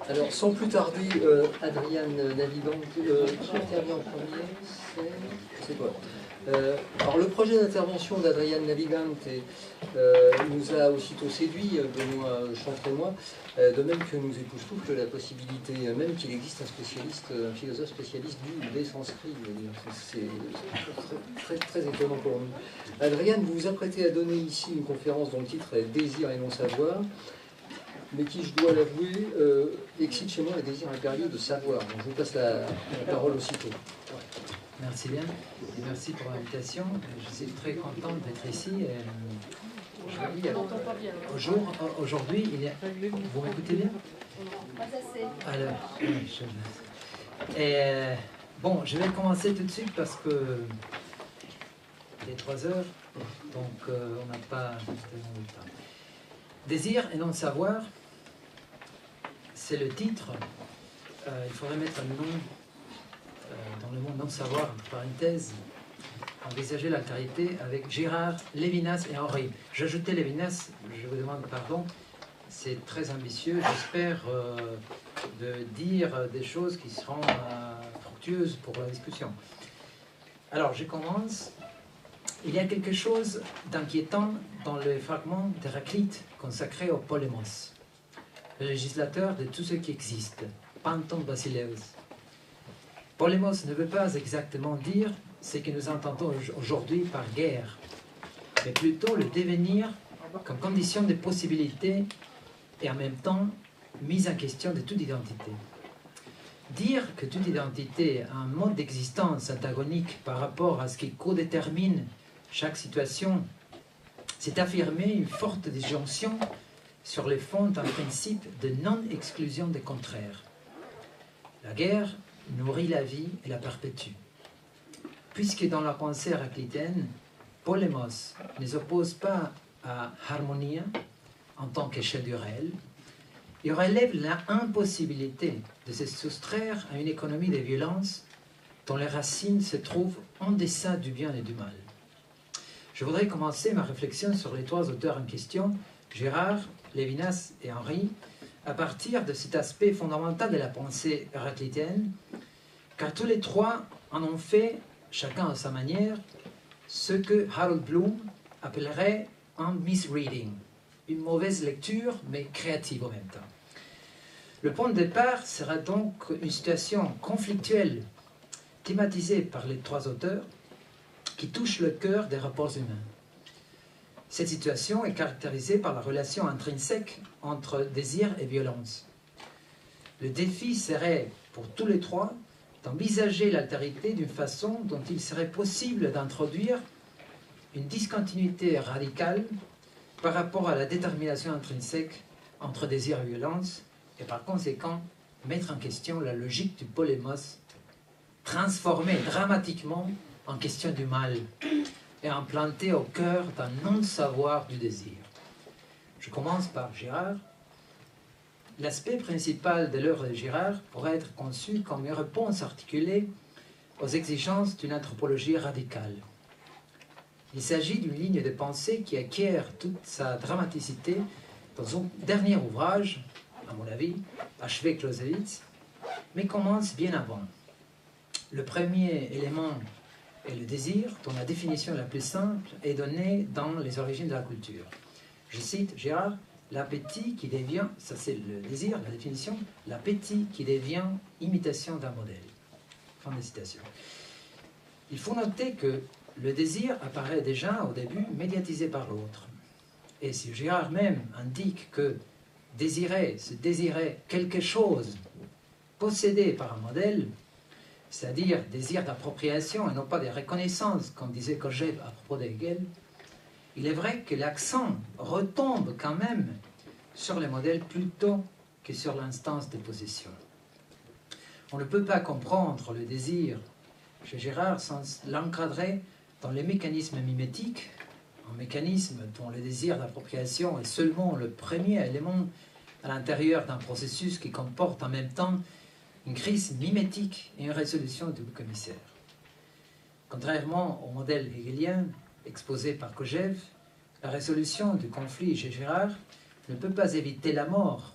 Alors, sans plus tarder, Adriane Navigante, qui intervient en premier, c'est toi. Alors, le projet d'intervention d'Adriane Navigante nous a aussitôt séduit, Benoît Chantre et moi, de même que nous époustoufle la possibilité même qu'il existe un spécialiste, un philosophe spécialiste du ou des sanskrit. C'est très étonnant pour nous. Adriane, vous vous apprêtez à donner ici une conférence dont le titre est Désir et non savoir, mais qui, je dois l'avouer, excite chez moi le désir impérieux de savoir. Donc je vous passe la parole aussitôt. Merci bien, et merci pour l'invitation. Je suis très contente d'être ici. Aujourd'hui, il y a... Vous m'écoutez bien? Pas assez. Alors, bon, je vais commencer tout de suite parce que il est 3 heures, donc on n'a pas tellement de temps. Désir et non savoir, c'est le titre. Il faudrait mettre un nom dans le monde non savoir, entre parenthèses, envisager l'altérité avec Girard, Lévinas et Henry. J'ajoutais Lévinas, je vous demande pardon, c'est très ambitieux. J'espère de dire des choses qui seront fructueuses pour la discussion. Alors, je commence. Il y a quelque chose d'inquiétant dans le fragment d'Héraclite consacré au polémos, le législateur de tout ce qui existe, Panton Basileus. Polémos ne veut pas exactement dire ce que nous entendons aujourd'hui par guerre, mais plutôt le devenir comme condition de possibilité et en même temps mise en question de toute identité. Dire que toute identité a un mode d'existence antagonique par rapport à ce qui codétermine chaque situation, c'est affirmer une forte disjonction sur le fond d'un principe de non-exclusion des contraires. La guerre nourrit la vie et la perpétue. Puisque dans la pensée héraclitienne, polémos ne s'oppose pas à harmonia en tant qu'échelle du réel, il relève l'impossibilité de se soustraire à une économie de violence dont les racines se trouvent en deçà du bien et du mal. Je voudrais commencer ma réflexion sur les 3 auteurs en question, Girard, Lévinas et Henry, à partir de cet aspect fondamental de la pensée héraclitienne, car tous les 3 en ont fait, chacun à sa manière, ce que Harold Bloom appellerait un misreading, une mauvaise lecture, mais créative en même temps. Le point de départ sera donc une situation conflictuelle, thématisée par les 3 auteurs, qui touche le cœur des rapports humains. Cette situation est caractérisée par la relation intrinsèque entre désir et violence. Le défi serait, pour tous les 3, d'envisager l'altérité d'une façon dont il serait possible d'introduire une discontinuité radicale par rapport à la détermination intrinsèque entre désir et violence, et par conséquent mettre en question la logique du polémos, transformée dramatiquement en question du mal et implanté au cœur d'un non-savoir du désir. Je commence par Girard. L'aspect principal de l'œuvre de Girard pourrait être conçu comme une réponse articulée aux exigences d'une anthropologie radicale. Il s'agit d'une ligne de pensée qui acquiert toute sa dramaticité dans son dernier ouvrage, à mon avis, achevé Clausewitz, mais commence bien avant. Le premier élément est le désir, dont la définition la plus simple est donnée dans Les origines de la culture. Je cite Girard, l'appétit qui devient, ça c'est le désir, la définition, l'appétit qui devient imitation d'un modèle. Fin de citation. Il faut noter que le désir apparaît déjà au début médiatisé par l'autre. Et si Girard même indique que désirer, se désirer quelque chose possédé par un modèle, c'est-à-dire désir d'appropriation et non pas de reconnaissance, comme disait Kojève à propos d'Hegel, il est vrai que l'accent retombe quand même sur les modèles plutôt que sur l'instance de possession. On ne peut pas comprendre le désir chez Girard sans l'encadrer dans les mécanismes mimétiques, un mécanisme dont le désir d'appropriation est seulement le premier élément à l'intérieur d'un processus qui comporte en même temps une crise mimétique et une résolution du bouc émissaire. Contrairement au modèle hegelien exposé par Kojève, la résolution du conflit chez Girard ne peut pas éviter la mort,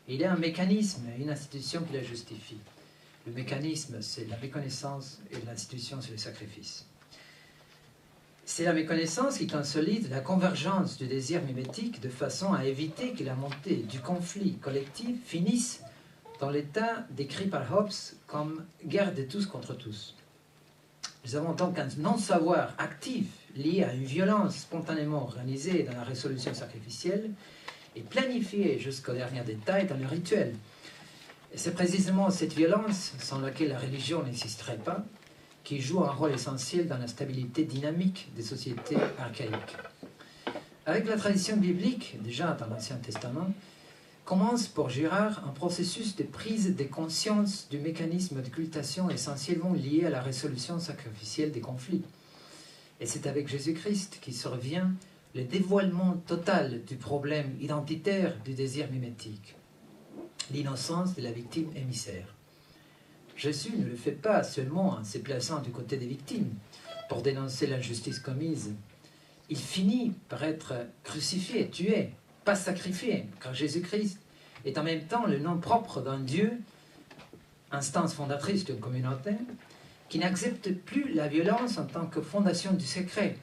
Il y a un mécanisme, une institution qui la justifie. Le mécanisme, c'est la méconnaissance, et l'institution, c'est le sacrifice. C'est la méconnaissance qui consolide la convergence du désir mimétique de façon à éviter que la montée du conflit collectif finisse dans l'état décrit par Hobbes comme guerre de tous contre tous. Nous avons donc un non-savoir actif lié à une violence spontanément organisée dans la résolution sacrificielle et planifiée jusqu'au dernier détail dans le rituel. Et c'est précisément cette violence, sans laquelle la religion n'existerait pas, qui joue un rôle essentiel dans la stabilité dynamique des sociétés archaïques. Avec la tradition biblique, déjà dans l'Ancien Testament, commence pour Girard un processus de prise de conscience du mécanisme de cultation essentiellement lié à la résolution sacrificielle des conflits. Et c'est avec Jésus-Christ qui survient le dévoilement total du problème identitaire du désir mimétique, l'innocence de la victime émissaire. Jésus ne le fait pas seulement en se plaçant du côté des victimes pour dénoncer l'injustice commise. Il finit par être crucifié, tué, pas sacrifié, car Jésus-Christ est en même temps le nom propre d'un Dieu, instance fondatrice d'une communauté, qui n'accepte plus la violence en tant que fondation du secret,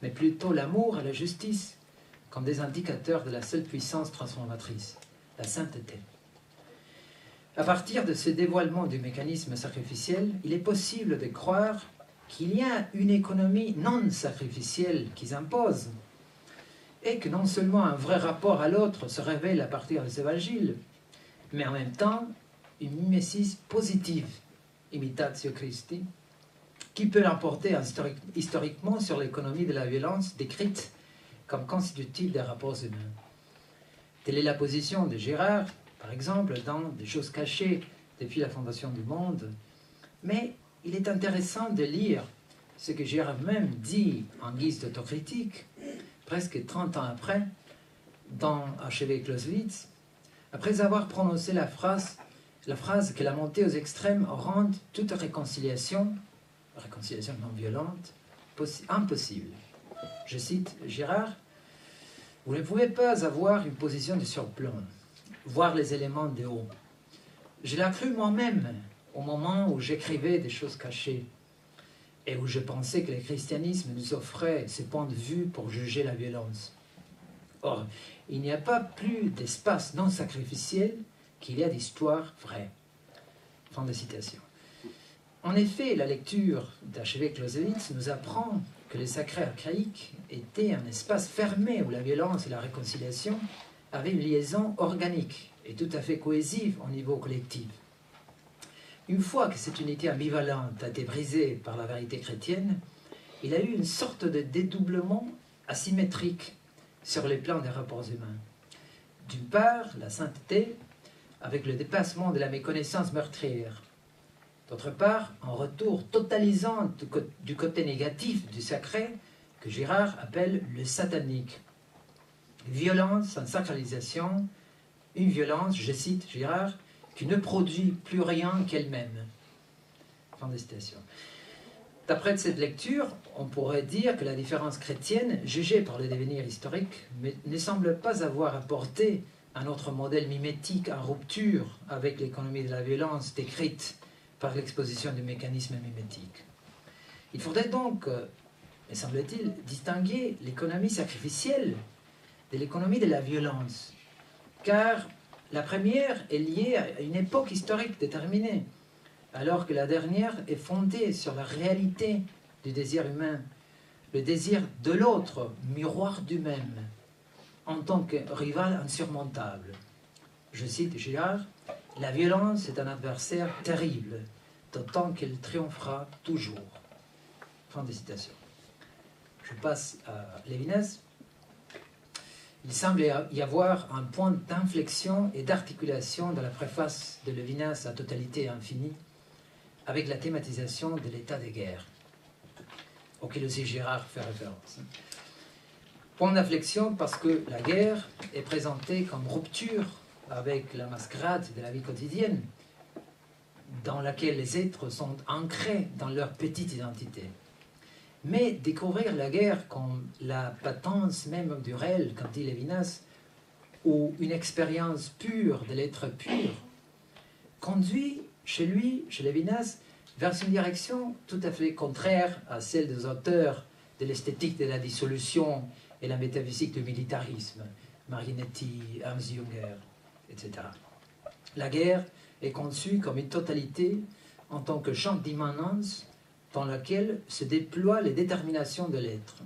mais plutôt l'amour et la justice comme des indicateurs de la seule puissance transformatrice, la sainteté. À partir de ce dévoilement du mécanisme sacrificiel, il est possible de croire qu'il y a une économie non sacrificielle qui s'impose, et que non seulement un vrai rapport à l'autre se révèle à partir des évangiles, mais en même temps une mimésis positive, imitatio Christi, qui peut l'emporter historiquement sur l'économie de la violence décrite comme constitutive des rapports humains. Telle est la position de Girard, par exemple, dans Des choses cachées depuis la fondation du monde, mais il est intéressant de lire ce que Girard même dit en guise d'autocritique, presque 30 ans après, dans Archevêque Clausewitz, après avoir prononcé la phrase que la montée aux extrêmes rend toute réconciliation non violente, impossible. Je cite Girard, « Vous ne pouvez pas avoir une position de surplomb, voir les éléments de haut. Je l'ai cru moi-même au moment où j'écrivais Des choses cachées et où je pensais que le christianisme nous offrait ce point de vue pour juger la violence. Or, il n'y a pas plus d'espace non sacrificiel qu'il y a d'histoire vraie. » Fin de citation. En effet, la lecture d'Archevêque Clausewitz nous apprend que le sacré archaïque était un espace fermé où la violence et la réconciliation avaient une liaison organique et tout à fait cohésive au niveau collectif. Une fois que cette unité ambivalente a été brisée par la vérité chrétienne, il a eu une sorte de dédoublement asymétrique sur les plans des rapports humains. D'une part, la sainteté, avec le dépassement de la méconnaissance meurtrière. D'autre part, un retour totalisant du côté négatif du sacré, que Girard appelle le satanique. Violence en sacralisation, une violence, je cite Girard, qui ne produit plus rien qu'elle-même. Fin de citation. D'après cette lecture, on pourrait dire que la différence chrétienne, jugée par le devenir historique, ne semble pas avoir apporté un autre modèle mimétique en rupture avec l'économie de la violence décrite par l'exposition du mécanisme mimétique. Il faudrait donc, me semble-t-il, distinguer l'économie sacrificielle de l'économie de la violence, car la première est liée à une époque historique déterminée, alors que la dernière est fondée sur la réalité du désir humain, le désir de l'autre, miroir du même, en tant que rival insurmontable. Je cite Girard, « La violence est un adversaire terrible, d'autant qu'elle triomphera toujours. » Fin de citation. Je passe à Lévinas. Il semble y avoir un point d'inflexion et d'articulation dans la préface de Lévinas à totalité infinie avec la thématisation de l'état des guerres, auquel aussi Girard fait référence. Point d'inflexion parce que la guerre est présentée comme rupture avec la mascarade de la vie quotidienne, dans laquelle les êtres sont ancrés dans leur petite identité. Mais découvrir la guerre comme la patence même du réel, comme dit Lévinas, ou une expérience pure de l'être pur, conduit chez lui, chez Lévinas, vers une direction tout à fait contraire à celle des auteurs de l'esthétique de la dissolution et la métaphysique du militarisme, Marinetti, Hans Junger, etc. La guerre est conçue comme une totalité en tant que champ d'immanence dans lequel se déploient les déterminations de l'être,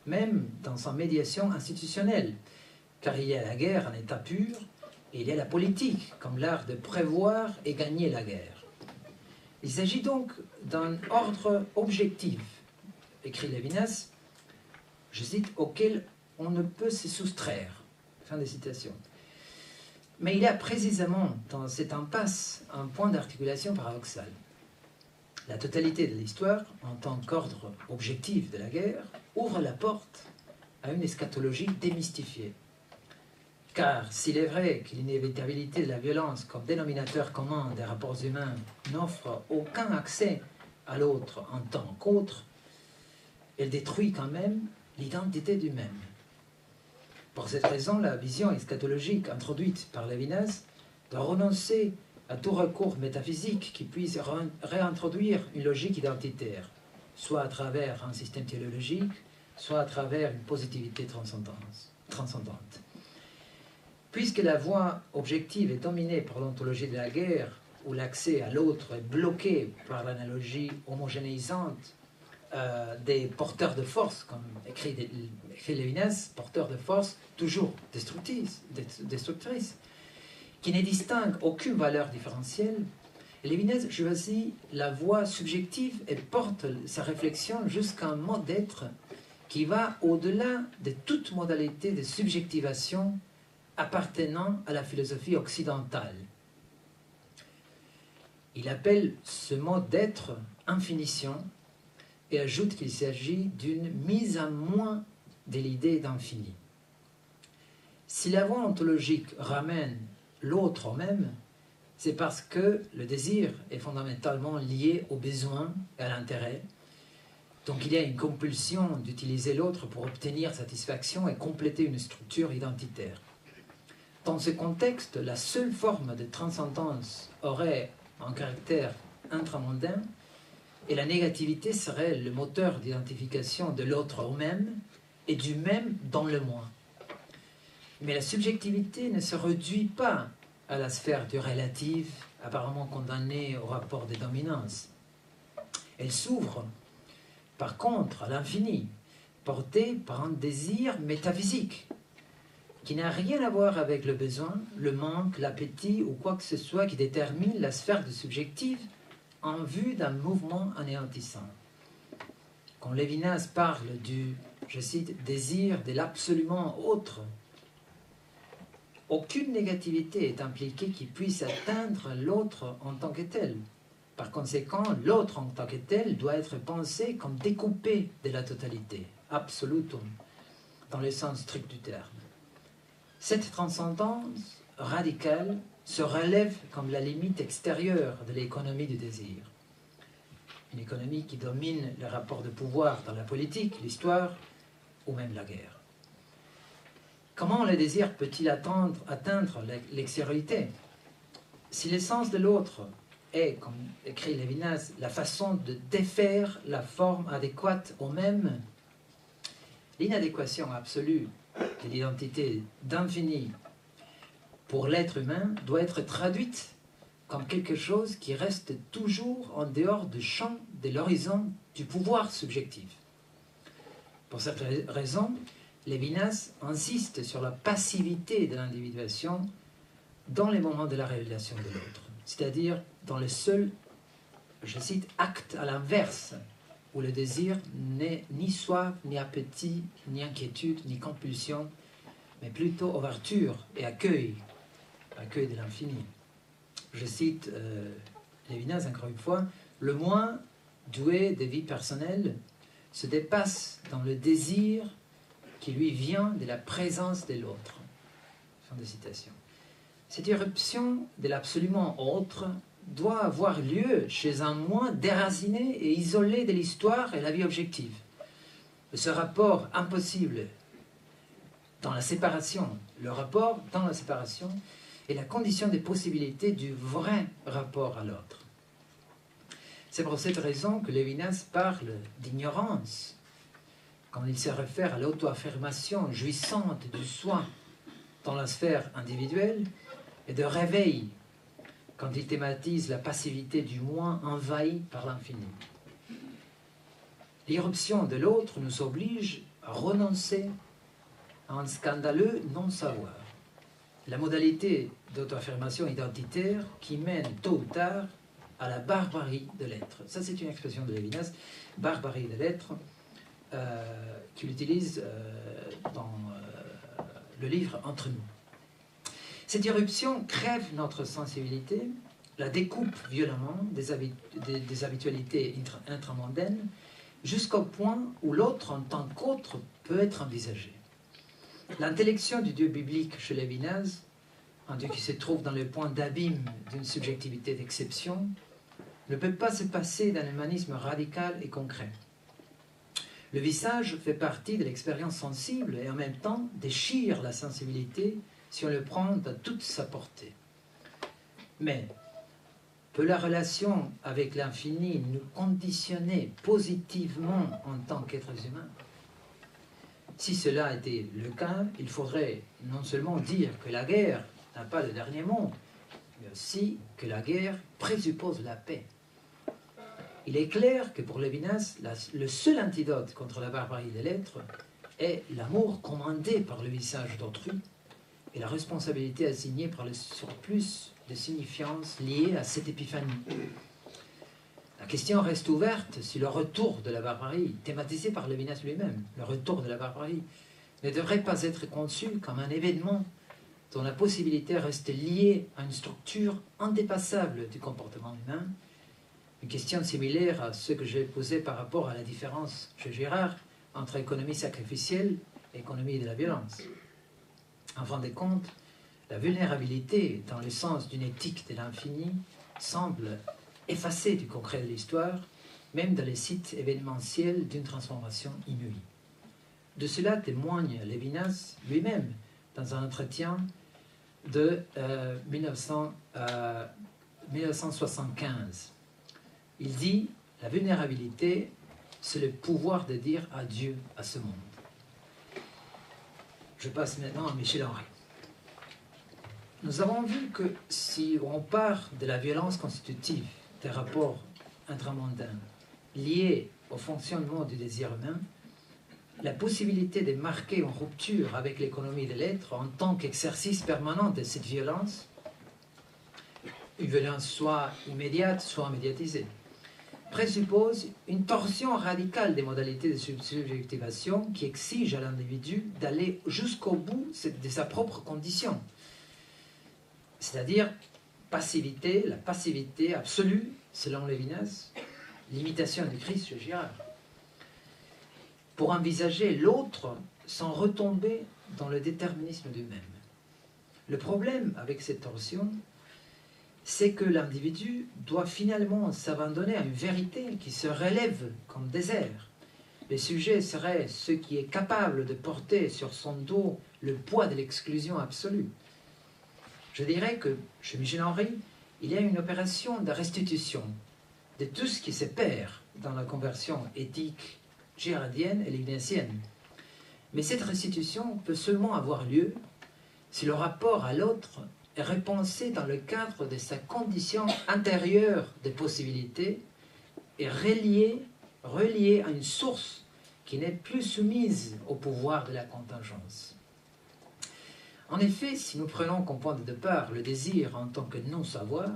même dans sa médiation institutionnelle, car il y a la guerre en état pur, et il y a la politique, comme l'art de prévoir et gagner la guerre. Il s'agit donc d'un ordre objectif, écrit Lévinas, je cite, auquel on ne peut se soustraire. Fin de citation. Mais il y a précisément dans cette impasse un point d'articulation paradoxal. La totalité de l'histoire, en tant qu'ordre objectif de la guerre, ouvre la porte à une eschatologie démystifiée. Car s'il est vrai que l'inévitabilité de la violence comme dénominateur commun des rapports humains n'offre aucun accès à l'autre en tant qu'autre, elle détruit quand même l'identité du même. Pour cette raison, la vision eschatologique introduite par Lévinas doit renoncer à tout recours métaphysique qui puisse réintroduire une logique identitaire, soit à travers un système théologique, soit à travers une positivité transcendante. Puisque la voie objective est dominée par l'ontologie de la guerre, où l'accès à l'autre est bloqué par l'analogie homogénéisante des porteurs de force, comme écrit Lévinas, porteurs de force toujours destructrices, qui ne distinguent aucune valeur différentielle, Lévinas choisit la voie subjective et porte sa réflexion jusqu'à un mode d'être qui va au-delà de toute modalité de subjectivation appartenant à la philosophie occidentale. Il appelle ce mode d'être infinition et ajoute qu'il s'agit d'une mise à moins de l'idée d'infini. Si la voie ontologique ramène l'autre au même, c'est parce que le désir est fondamentalement lié au besoin et à l'intérêt. Donc il y a une compulsion d'utiliser l'autre pour obtenir satisfaction et compléter une structure identitaire. Dans ce contexte, la seule forme de transcendance aurait un caractère intramondain et la négativité serait le moteur d'identification de l'autre au même et du même dans le moi. Mais la subjectivité ne se réduit pas à la sphère du relatif, apparemment condamnée au rapport de dominance. Elle s'ouvre, par contre, à l'infini, portée par un désir métaphysique, qui n'a rien à voir avec le besoin, le manque, l'appétit ou quoi que ce soit qui détermine la sphère du subjectif en vue d'un mouvement anéantissant. Quand Lévinas parle du, je cite, désir de l'absolument autre, aucune négativité est impliquée qui puisse atteindre l'autre en tant que tel. Par conséquent, l'autre en tant que tel doit être pensé comme découpé de la totalité, absolutum, dans le sens strict du terme. Cette transcendance radicale se relève comme la limite extérieure de l'économie du désir. Une économie qui domine le rapport de pouvoir dans la politique, l'histoire ou même la guerre. Comment le désir peut-il atteindre l'extériorité? Si l'essence de l'autre est, comme écrit Lévinas, la façon de défaire la forme adéquate au même, l'inadéquation absolue de l'identité d'infini pour l'être humain doit être traduite comme quelque chose qui reste toujours en dehors du champ de l'horizon du pouvoir subjectif. Pour cette raison, Lévinas insiste sur la passivité de l'individuation dans les moments de la révélation de l'autre, c'est-à-dire dans le seul, je cite, acte à l'inverse, où le désir n'est ni soif, ni appétit, ni inquiétude, ni compulsion, mais plutôt ouverture et accueil de l'infini. Je cite Lévinas encore une fois, le moi doué de vie personnelle se dépasse dans le désir qui lui vient de la présence de l'autre. Fin de citation. Cette irruption de l'absolument autre doit avoir lieu chez un moi déraciné et isolé de l'histoire et la vie objective. Ce rapport impossible dans la séparation, le rapport dans la séparation est la condition des possibilités du vrai rapport à l'autre. C'est pour cette raison que Lévinas parle d'ignorance quand il se réfère à l'auto-affirmation jouissante du soi dans la sphère individuelle et de réveil quand il thématise la passivité du moi envahi par l'infini. L'irruption de l'autre nous oblige à renoncer à un scandaleux non-savoir, la modalité d'auto-affirmation identitaire qui mène tôt ou tard à la barbarie de l'être. Ça, c'est une expression de Lévinas, barbarie de l'être, qu'il utilise dans le livre Entre nous. Cette irruption crève notre sensibilité, la découpe violemment des habitualités intramondaines, jusqu'au point où l'autre en tant qu'autre peut être envisagé. L'intellection du Dieu biblique chez Lévinas, un Dieu qui se trouve dans le point d'abîme d'une subjectivité d'exception, ne peut pas se passer d'un humanisme radical et concret. Le visage fait partie de l'expérience sensible et en même temps déchire la sensibilité si on le prend à toute sa portée. Mais peut la relation avec l'infini nous conditionner positivement en tant qu'êtres humains? Si cela était le cas, il faudrait non seulement dire que la guerre n'a pas le dernier mot, mais aussi que la guerre présuppose la paix. Il est clair que pour Lévinas, le seul antidote contre la barbarie de l'être est l'amour commandé par le visage d'autrui et la responsabilité assignée par le surplus de signifiance liée à cette épiphanie. La question reste ouverte si le retour de la barbarie, thématisé par Lévinas lui-même, le retour de la barbarie, ne devrait pas être conçu comme un événement dont la possibilité reste liée à une structure indépassable du comportement humain, une question similaire à ce que j'ai posé par rapport à la différence chez Girard entre économie sacrificielle et économie de la violence. En fin de compte, la vulnérabilité, dans le sens d'une éthique de l'infini, semble effacée du concret de l'histoire, même dans les sites événementiels d'une transformation inouïe. De cela témoigne Lévinas lui-même dans un entretien de 1975. Il dit « La vulnérabilité, c'est le pouvoir de dire adieu à ce monde ». Je passe maintenant à Michel Henry. Nous avons vu que si on part de la violence constitutive des rapports intramondains liés au fonctionnement du désir humain, la possibilité de marquer une rupture avec l'économie de l'être en tant qu'exercice permanent de cette violence, une violence soit immédiate, soit médiatisée, présuppose une torsion radicale des modalités de subjectivation qui exige à l'individu d'aller jusqu'au bout de sa propre condition. C'est-à-dire la passivité absolue, selon Lévinas, l'imitation du Christ chez Girard. Pour envisager l'autre sans retomber dans le déterminisme du même. Le problème avec cette torsion, c'est que l'individu doit finalement s'abandonner à une vérité qui se relève comme désert. Le sujet serait ce qui est capable de porter sur son dos le poids de l'exclusion absolue. Je dirais que chez Michel Henry, il y a une opération de restitution de tout ce qui se perd dans la conversion éthique girardienne et lévinassienne. Mais cette restitution peut seulement avoir lieu si le rapport à l'autre est repensé dans le cadre de sa condition intérieure de possibilité et relié à une source qui n'est plus soumise au pouvoir de la contingence. En effet, si nous prenons comme point de départ le désir en tant que non-savoir,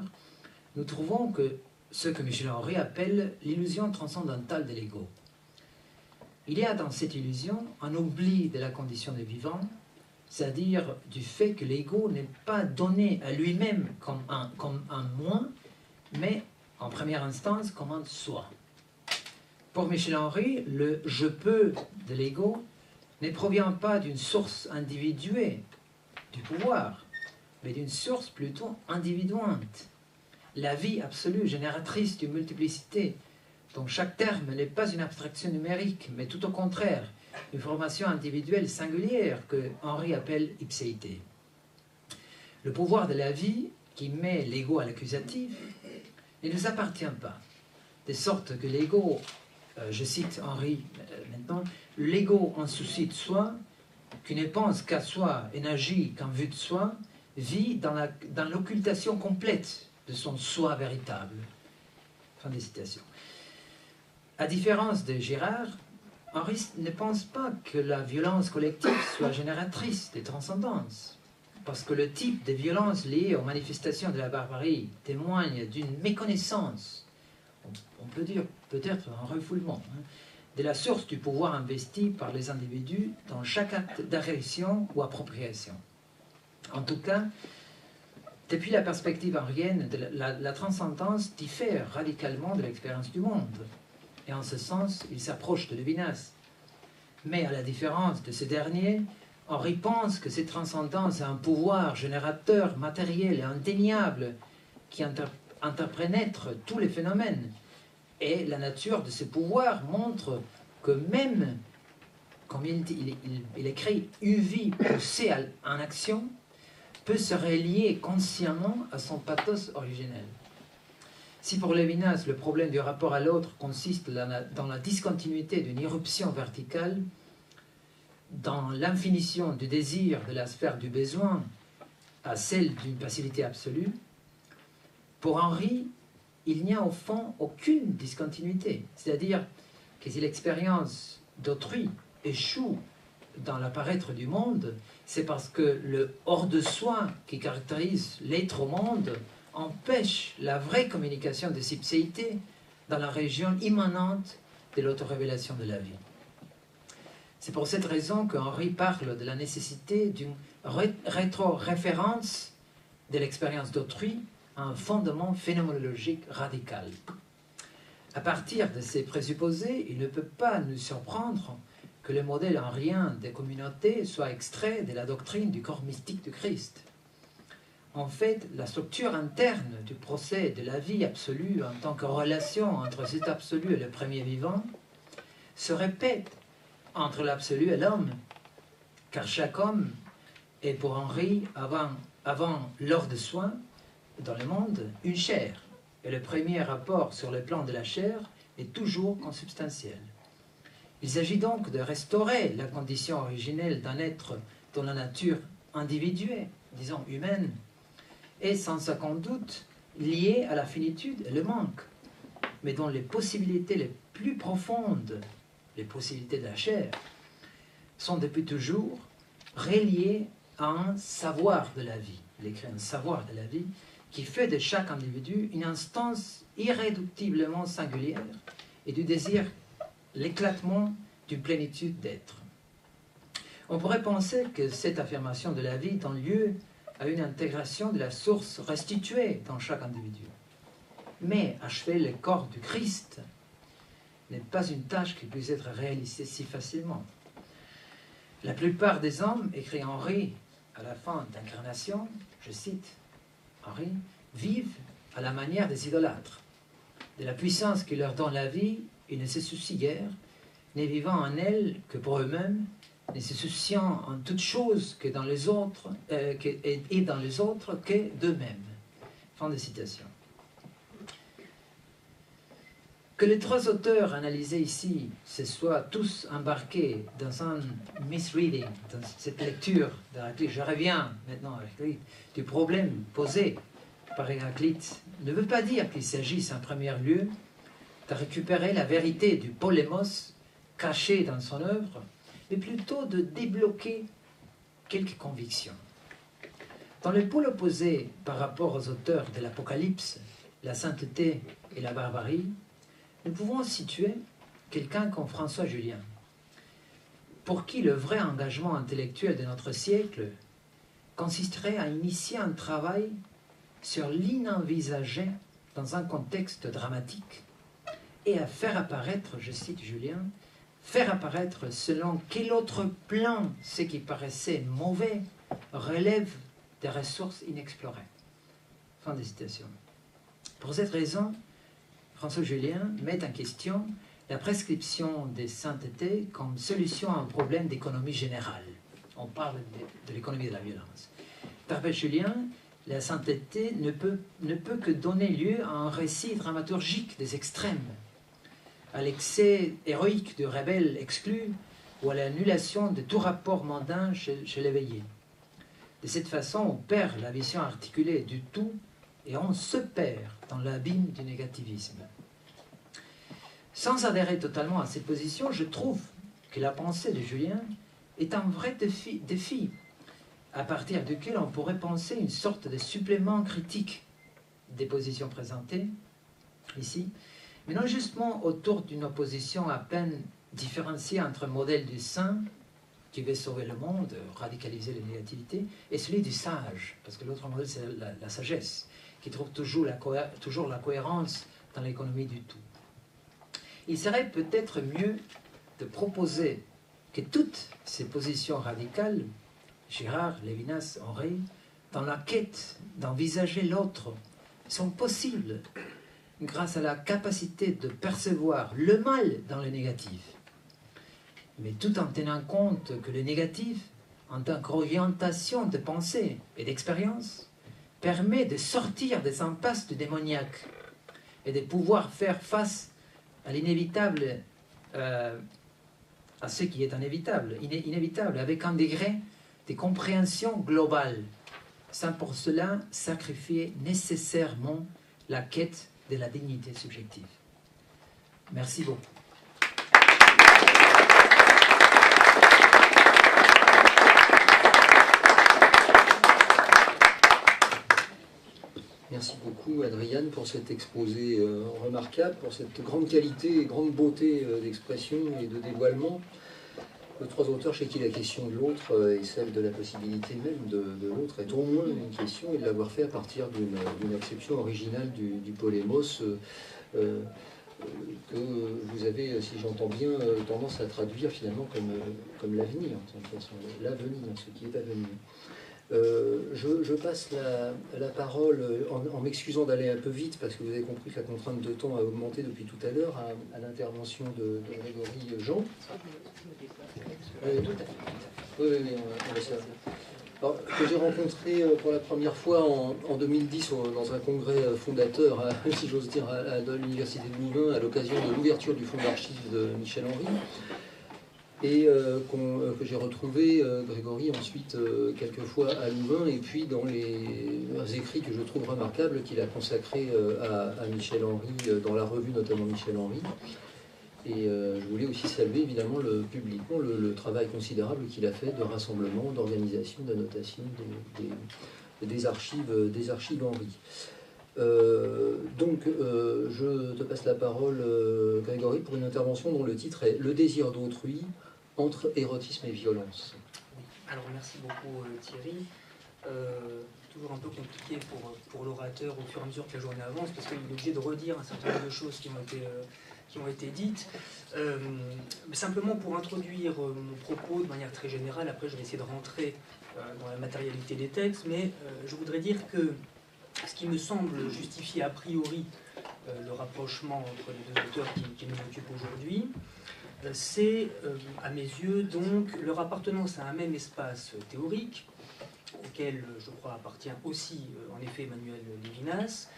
nous trouvons que ce que Michel Henry appelle l'illusion transcendantale de l'ego. Il y a dans cette illusion un oubli de la condition des vivants, c'est-à-dire du fait que l'ego n'est pas donné à lui-même comme un moi, mais en première instance comme un soi. Pour Michel Henry, le « je peux » de l'ego ne provient pas d'une source individuée du pouvoir, mais d'une source plutôt individuante. La vie absolue, génératrice d'une multiplicité, dont chaque terme n'est pas une abstraction numérique, mais tout au contraire, une formation individuelle singulière que Henri appelle ipséité. Le pouvoir de la vie qui met l'ego à l'accusatif ne nous appartient pas, de sorte que l'ego, je cite Henri maintenant, l'ego en souci de soi, qui ne pense qu'à soi et n'agit qu'en vue de soi, vit dans l'occultation complète de son soi véritable. Fin des citations. À différence de Girard, Henri ne pense pas que la violence collective soit génératrice de transcendance, parce que le type de violence liée aux manifestations de la barbarie témoigne d'une méconnaissance, on peut dire peut-être un refoulement, de la source du pouvoir investi par les individus dans chaque acte d'agression ou appropriation. En tout cas, depuis la perspective henrienne, la transcendance diffère radicalement de l'expérience du monde. Et en ce sens, il s'approche de Lévinas. Mais à la différence de ce dernier, Henri pense que cette transcendance a un pouvoir générateur matériel et indéniable qui interprénètre tous les phénomènes. Et la nature de ce pouvoir montre que même, comme il écrit, une vie poussée en action peut se relier consciemment à son pathos originel. Si pour Lévinas, le problème du rapport à l'autre consiste dans la discontinuité d'une irruption verticale, dans l'infinition du désir de la sphère du besoin à celle d'une passivité absolue, pour Henri, il n'y a au fond aucune discontinuité. C'est-à-dire que si l'expérience d'autrui échoue dans l'apparaître du monde, c'est parce que le hors de soi qui caractérise l'être au monde empêche la vraie communication de ipséité dans la région immanente de l'autorévélation de la vie. C'est pour cette raison que Henri parle de la nécessité d'une rétro-référence de l'expérience d'autrui à un fondement phénoménologique radical. À partir de ces présupposés, il ne peut pas nous surprendre que le modèle henrien des communautés soit extrait de la doctrine du corps mystique du Christ. En fait, la structure interne du procès de la vie absolue en tant que relation entre cet absolu et le premier vivant se répète entre l'absolu et l'homme, car chaque homme est pour Henri, avant l'ordre de soi, dans le monde, une chair, et le premier rapport sur le plan de la chair est toujours consubstantiel. Il s'agit donc de restaurer la condition originelle d'un être dont la nature individuée, disons humaine, est sans aucun doute liée à la finitude et le manque, mais dont les possibilités les plus profondes, les possibilités de la chair, sont depuis toujours reliées à un savoir de la vie. Il écrit un savoir de la vie qui fait de chaque individu une instance irréductiblement singulière et du désir l'éclatement d'une plénitude d'être. On pourrait penser que cette affirmation de la vie donne lieu à une intégration de la source restituée dans chaque individu. Mais achever le corps du Christ n'est pas une tâche qui puisse être réalisée si facilement. La plupart des hommes, écrit Henri à la fin d'Incarnation, je cite Henri, vivent à la manière des idolâtres. De la puissance qui leur donne la vie, ils ne se soucient guère, ne vivant en elle que pour eux-mêmes, ne se souciant en toute chose que dans les autres, et dans les autres que d'eux-mêmes. Fin de citation. Que les trois auteurs analysés ici se soient tous embarqués dans un misreading, dans cette lecture d'Héraclite, je reviens maintenant à Héraclite, du problème posé par Héraclite, ne veut pas dire qu'il s'agisse en premier lieu de récupérer la vérité du polémos caché dans son œuvre, mais plutôt de débloquer quelques convictions. Dans le pôle opposé par rapport aux auteurs de l'Apocalypse, la sainteté et la barbarie, nous pouvons situer quelqu'un comme François Julien, pour qui le vrai engagement intellectuel de notre siècle consisterait à initier un travail sur l'inenvisagé dans un contexte dramatique et à faire apparaître, je cite Julien, faire apparaître selon quel autre plan ce qui paraissait mauvais relève des ressources inexplorées. Fin de citation. Pour cette raison, François Julien met en question la prescription des saintetés comme solution à un problème d'économie générale. On parle de l'économie de la violence. D'après Julien, la sainteté ne peut que donner lieu à un récit dramaturgique des extrêmes, à l'excès héroïque du rebelle exclu ou à l'annulation de tout rapport mondain chez l'éveillé. De cette façon, on perd la vision articulée du tout et on se perd dans l'abîme du négativisme. Sans adhérer totalement à cette position, je trouve que la pensée de Julien est un vrai défi à partir duquel on pourrait penser une sorte de supplément critique des positions présentées ici, mais non justement autour d'une opposition à peine différenciée entre le modèle du saint, qui veut sauver le monde, radicaliser les négativités, et celui du sage, parce que l'autre modèle, c'est la sagesse, qui trouve toujours la cohérence dans l'économie du tout. Il serait peut-être mieux de proposer que toutes ces positions radicales, Girard, Lévinas, Henri, dans la quête d'envisager l'autre, sont possibles grâce à la capacité de percevoir le mal dans le négatif, mais tout en tenant compte que le négatif, en tant qu'orientation de pensée et d'expérience, permet de sortir des impasses du démoniaque et de pouvoir faire face à l'inévitable, à ce qui est inévitable, avec un degré de compréhension globale, sans pour cela sacrifier nécessairement la quête de la dignité subjective. Merci beaucoup. Merci beaucoup, Adriane, pour cet exposé remarquable, pour cette grande qualité et grande beauté d'expression et de dévoilement. Les trois auteurs chez qui la question de l'autre et celle de la possibilité même de l'autre est au moins une question, et de l'avoir fait à partir d'une acception originale du polémos que vous avez, si j'entends bien, tendance à traduire finalement comme l'avenir, en toute façon, l'avenir, ce qui est à venir. Je passe la parole, en m'excusant d'aller un peu vite, parce que vous avez compris que la contrainte de temps a augmenté depuis tout à l'heure, à l'intervention de Grégory Jean. Oui, on va faire. Alors, que j'ai rencontré pour la première fois en 2010 dans un congrès fondateur, si j'ose dire, à l'Université de Louvain, à l'occasion de l'ouverture du fonds d'archives de Michel Henry. Et que j'ai retrouvé, Grégory, ensuite quelques fois à Louvain, et puis dans les écrits que je trouve remarquables qu'il a consacrés à Michel Henry, dans la revue notamment Michel Henry. Et je voulais aussi saluer évidemment publiquement le travail considérable qu'il a fait de rassemblement, d'organisation, d'annotation des archives Henry. Donc, je te passe la parole, Grégory, pour une intervention dont le titre est « Le désir d'autrui entre érotisme et violence ». Alors, merci beaucoup Thierry. Toujours un peu compliqué pour l'orateur au fur et à mesure que la journée avance, parce qu'il est obligé de redire un certain nombre de choses qui ont été dites. Simplement pour introduire mon propos de manière très générale, après je vais essayer de rentrer dans la matérialité des textes, mais je voudrais dire que ce qui me semble justifier a priori le rapprochement entre les deux auteurs qui nous occupent aujourd'hui, c'est à mes yeux donc leur appartenance à un même espace théorique, auquel je crois appartient aussi en effet Emmanuel Lévinas,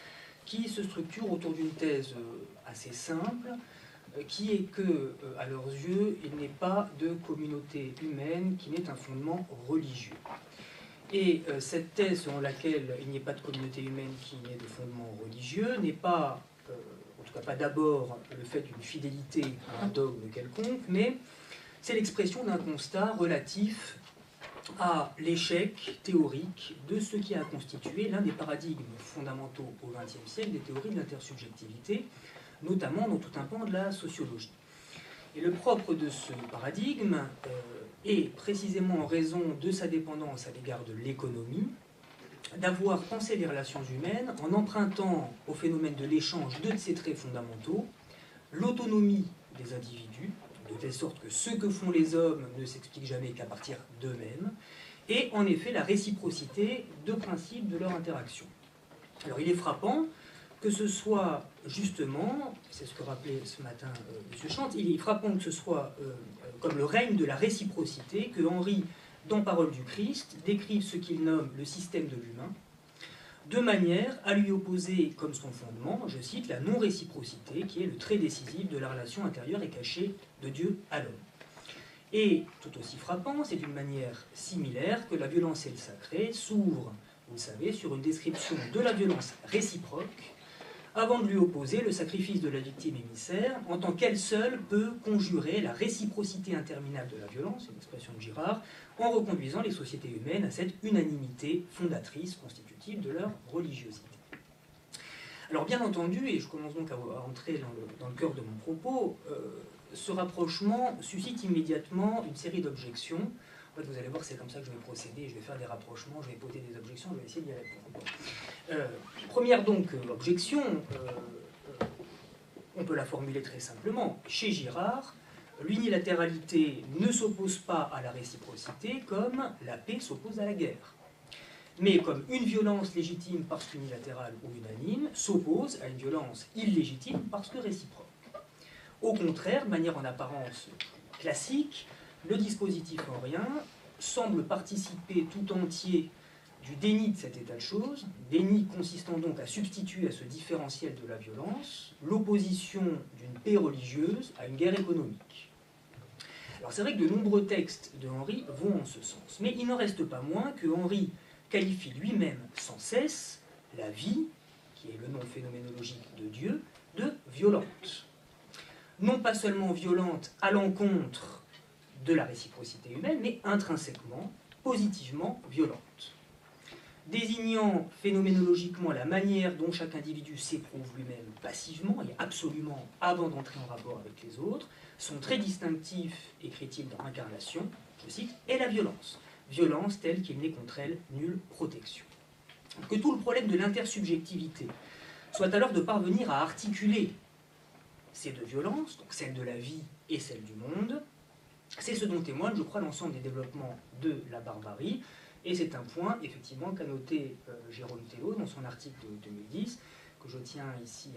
qui se structure autour d'une thèse assez simple, qui est que, à leurs yeux, il n'est pas de communauté humaine qui n'ait un fondement religieux. Et cette thèse selon laquelle il n'y ait pas de communauté humaine qui n'ait de fondement religieux n'est pas, en tout cas pas d'abord le fait d'une fidélité à un dogme quelconque, mais c'est l'expression d'un constat relatif à l'échec théorique de ce qui a constitué l'un des paradigmes fondamentaux au XXe siècle des théories de l'intersubjectivité, notamment dans tout un pan de la sociologie. Et le propre de ce paradigme est précisément en raison de sa dépendance à l'égard de l'économie, d'avoir pensé les relations humaines en empruntant au phénomène de l'échange deux de ses traits fondamentaux, l'autonomie des individus, de telle sorte que ce que font les hommes ne s'explique jamais qu'à partir d'eux-mêmes, et en effet la réciprocité de principes de leur interaction. Alors il est frappant que ce soit justement, c'est ce que rappelait ce matin M. Chante, il est frappant que ce soit comme le règne de la réciprocité que Henri, dans Paroles du Christ, décrive ce qu'il nomme le système de l'humain, de manière à lui opposer comme son fondement, je cite, la non-réciprocité, qui est le trait décisif de la relation intérieure et cachée de Dieu à l'homme. Et tout aussi frappant, c'est d'une manière similaire que la violence et le sacré s'ouvrent, vous le savez, sur une description de la violence réciproque, avant de lui opposer le sacrifice de la victime émissaire, en tant qu'elle seule peut conjurer la réciprocité interminable de la violence, une expression de Girard, en reconduisant les sociétés humaines à cette unanimité fondatrice constitutive de leur religiosité. Alors bien entendu, et je commence donc à entrer dans le cœur de mon propos, ce rapprochement suscite immédiatement une série d'objections. En fait, vous allez voir, c'est comme ça que je vais procéder, je vais faire des rapprochements, je vais poser des objections, je vais essayer d'y répondre. Première donc objection, on peut la formuler très simplement. Chez Girard, l'unilatéralité ne s'oppose pas à la réciprocité comme la paix s'oppose à la guerre, mais comme une violence légitime parce qu'unilatérale ou unanime s'oppose à une violence illégitime parce que réciproque. Au contraire, de manière en apparence classique, le dispositif henrien semble participer tout entier du déni de cet état de choses, déni consistant donc à substituer à ce différentiel de la violence l'opposition d'une paix religieuse à une guerre économique. Alors c'est vrai que de nombreux textes de Henri vont en ce sens, mais il n'en reste pas moins que Henri qualifie lui-même sans cesse la vie, qui est le nom phénoménologique de Dieu, de violente. Non pas seulement violente à l'encontre de la réciprocité humaine, mais intrinsèquement, positivement violente. Désignant phénoménologiquement la manière dont chaque individu s'éprouve lui-même passivement et absolument avant d'entrer en rapport avec les autres, son trait distinctif, écrit-il dans Incarnation, je cite, est la violence. Violence telle qu'il n'est contre elle nulle protection. Que tout le problème de l'intersubjectivité soit alors de parvenir à articuler ces deux violences, donc celle de la vie et celle du monde, c'est ce dont témoigne, je crois, l'ensemble des développements de la barbarie, et c'est un point, effectivement, qu'a noté Jérôme Théo dans son article de 2010, que je tiens ici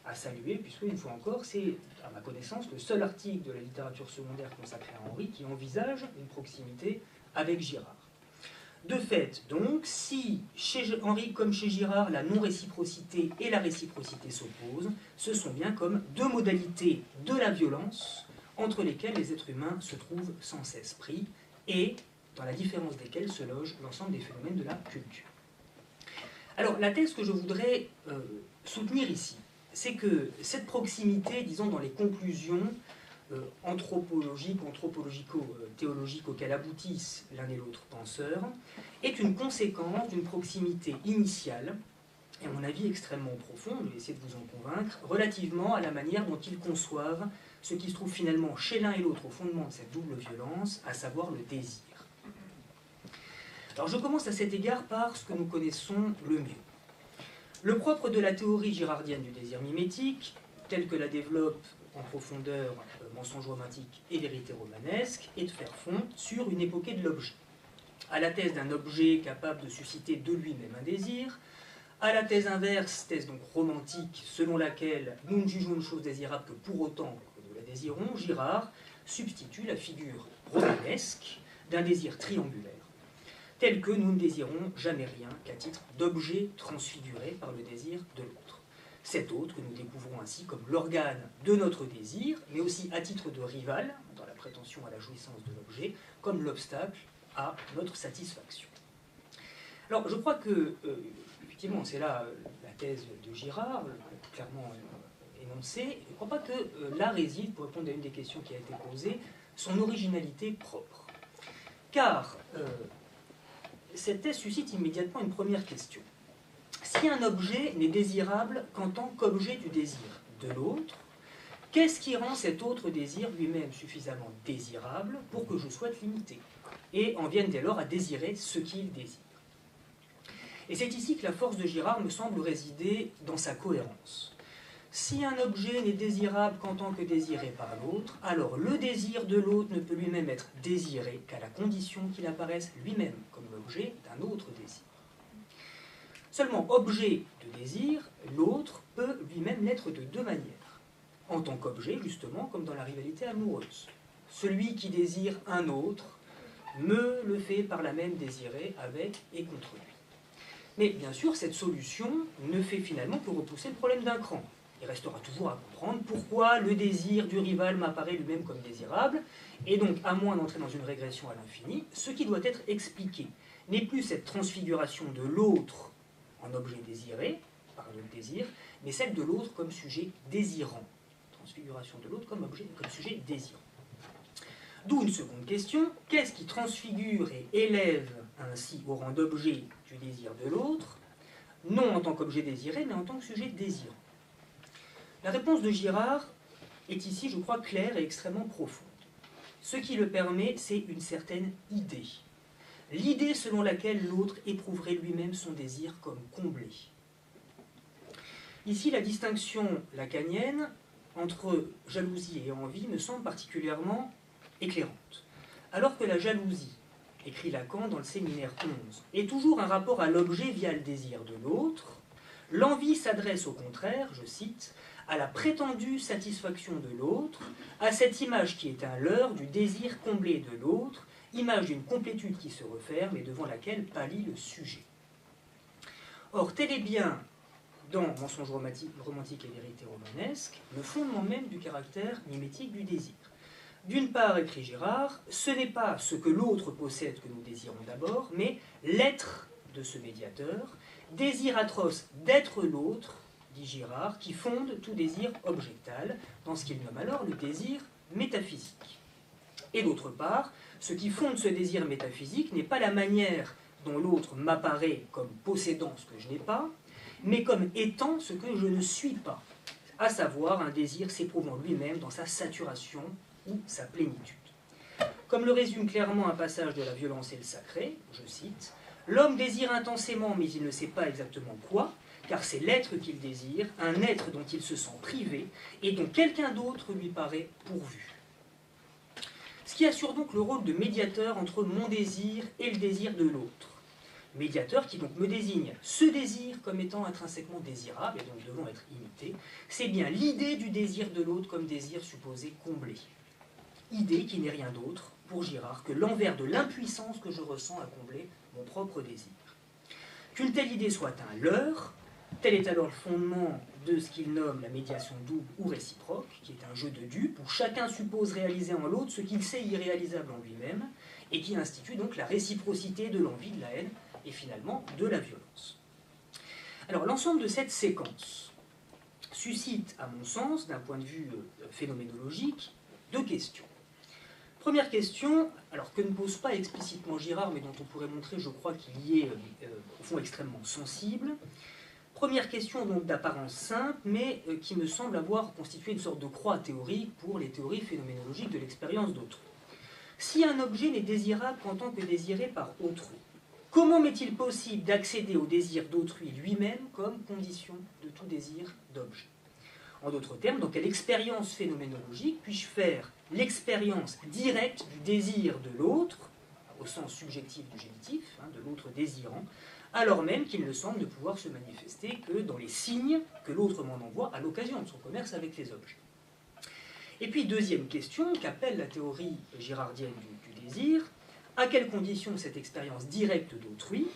à saluer, puisque, une fois encore, c'est, à ma connaissance, le seul article de la littérature secondaire consacré à Henri qui envisage une proximité avec Girard. De fait, donc, si chez Henri comme chez Girard, la non-réciprocité et la réciprocité s'opposent, ce sont bien comme deux modalités de la violence entre lesquelles les êtres humains se trouvent sans cesse pris et dans la différence desquelles se loge l'ensemble des phénomènes de la culture. Alors, la thèse que je voudrais soutenir ici, c'est que cette proximité, disons, dans les conclusions anthropologiques, anthropologico-théologiques auxquelles aboutissent l'un et l'autre penseur, est une conséquence d'une proximité initiale, et à mon avis extrêmement profonde, je vais essayer de vous en convaincre, relativement à la manière dont ils conçoivent ce qui se trouve finalement chez l'un et l'autre au fondement de cette double violence, à savoir le désir. Alors je commence à cet égard par ce que nous connaissons le mieux. Le propre de la théorie girardienne du désir mimétique, telle que la développe en profondeur Mensonge romantique et Vérité romanesque, est de faire fond sur une époquée de l'objet. À la thèse d'un objet capable de susciter de lui-même un désir, à la thèse inverse, thèse donc romantique, selon laquelle nous ne jugeons une chose désirable que pour autant que nous la désirons, Girard substitue la figure romanesque d'un désir triangulaire, tel que nous ne désirons jamais rien qu'à titre d'objet transfiguré par le désir de l'autre. Cet autre que nous découvrons ainsi comme l'organe de notre désir, mais aussi à titre de rival, dans la prétention à la jouissance de l'objet, comme l'obstacle à notre satisfaction. Alors je crois que, effectivement, c'est là la thèse de Girard, clairement énoncée. Je ne crois pas que là réside, pour répondre à une des questions qui a été posée, son originalité propre. Car cette thèse suscite immédiatement une première question. Si un objet n'est désirable qu'en tant qu'objet du désir de l'autre, qu'est-ce qui rend cet autre désir lui-même suffisamment désirable pour que je souhaite l'imiter et en vienne dès lors à désirer ce qu'il désire? Et c'est ici que la force de Girard me semble résider dans sa cohérence. Si un objet n'est désirable qu'en tant que désiré par l'autre, alors le désir de l'autre ne peut lui-même être désiré qu'à la condition qu'il apparaisse lui-même comme l'objet d'un autre désir. Seulement, objet de désir, l'autre peut lui-même l'être de deux manières. En tant qu'objet, justement, comme dans la rivalité amoureuse. Celui qui désire un autre me le fait par là même désirer avec et contre lui. Mais bien sûr, cette solution ne fait finalement que repousser le problème d'un cran. Il restera toujours à comprendre pourquoi le désir du rival m'apparaît lui-même comme désirable, et donc, à moins d'entrer dans une régression à l'infini, ce qui doit être expliqué n'est plus cette transfiguration de l'autre en objet désiré, par un autre désir, mais celle de l'autre comme sujet désirant. Transfiguration de l'autre comme objet, comme sujet désirant. D'où une seconde question, qu'est-ce qui transfigure et élève ainsi au rang d'objet du désir de l'autre, non en tant qu'objet désiré, mais en tant que sujet désirant? La réponse de Girard est ici, je crois, claire et extrêmement profonde. Ce qui le permet, c'est une certaine idée. L'idée selon laquelle l'autre éprouverait lui-même son désir comme comblé. Ici, la distinction lacanienne entre jalousie et envie me semble particulièrement éclairante. Alors que la jalousie, écrit Lacan dans le séminaire 11, est toujours un rapport à l'objet via le désir de l'autre, l'envie s'adresse au contraire, je cite, à la prétendue satisfaction de l'autre, à cette image qui est un leurre du désir comblé de l'autre, image d'une complétude qui se referme et devant laquelle pâlit le sujet. Or, tel est bien, dans Mensonge romantique et vérité romanesque, le fondement même du caractère mimétique du désir. D'une part, écrit Girard, ce n'est pas ce que l'autre possède que nous désirons d'abord, mais l'être de ce médiateur, désir atroce d'être l'autre, dit Girard, qui fonde tout désir objectal, dans ce qu'il nomme alors le désir métaphysique. Et d'autre part, ce qui fonde ce désir métaphysique n'est pas la manière dont l'autre m'apparaît comme possédant ce que je n'ai pas, mais comme étant ce que je ne suis pas, à savoir un désir s'éprouvant lui-même dans sa saturation ou sa plénitude. Comme le résume clairement un passage de La violence et le sacré, je cite, « L'homme désire intensément, mais il ne sait pas exactement quoi, car c'est l'être qu'il désire, un être dont il se sent privé, et dont quelqu'un d'autre lui paraît pourvu. » Ce qui assure donc le rôle de médiateur entre mon désir et le désir de l'autre. Médiateur qui donc me désigne ce désir comme étant intrinsèquement désirable, et donc devant être imité, c'est bien l'idée du désir de l'autre comme désir supposé comblé. Idée qui n'est rien d'autre, pour Girard, que l'envers de l'impuissance que je ressens à combler mon propre désir. Qu'une telle idée soit un leurre, tel est alors le fondement de ce qu'il nomme la médiation double ou réciproque, qui est un jeu de dupes, où chacun suppose réaliser en l'autre ce qu'il sait irréalisable en lui-même, et qui institue donc la réciprocité de l'envie, de la haine, et finalement de la violence. Alors l'ensemble de cette séquence suscite, à mon sens, d'un point de vue phénoménologique, deux questions. Première question, alors que ne pose pas explicitement Girard, mais dont on pourrait montrer, je crois, qu'il y est au fond extrêmement sensible. Première question donc d'apparence simple, mais qui me semble avoir constitué une sorte de croix théorique pour les théories phénoménologiques de l'expérience d'autrui. Si un objet n'est désirable qu'en tant que désiré par autrui, comment m'est-il possible d'accéder au désir d'autrui lui-même comme condition de tout désir d'objet? En d'autres termes, dans quelle expérience phénoménologique puis-je faire l'expérience directe du désir de l'autre, au sens subjectif du génitif, de l'autre désirant, alors même qu'il ne semble ne pouvoir se manifester que dans les signes que l'autre m'en envoie à l'occasion de son commerce avec les objets. Et puis, deuxième question, qu'appelle la théorie girardienne du désir, à quelles conditions cette expérience directe d'autrui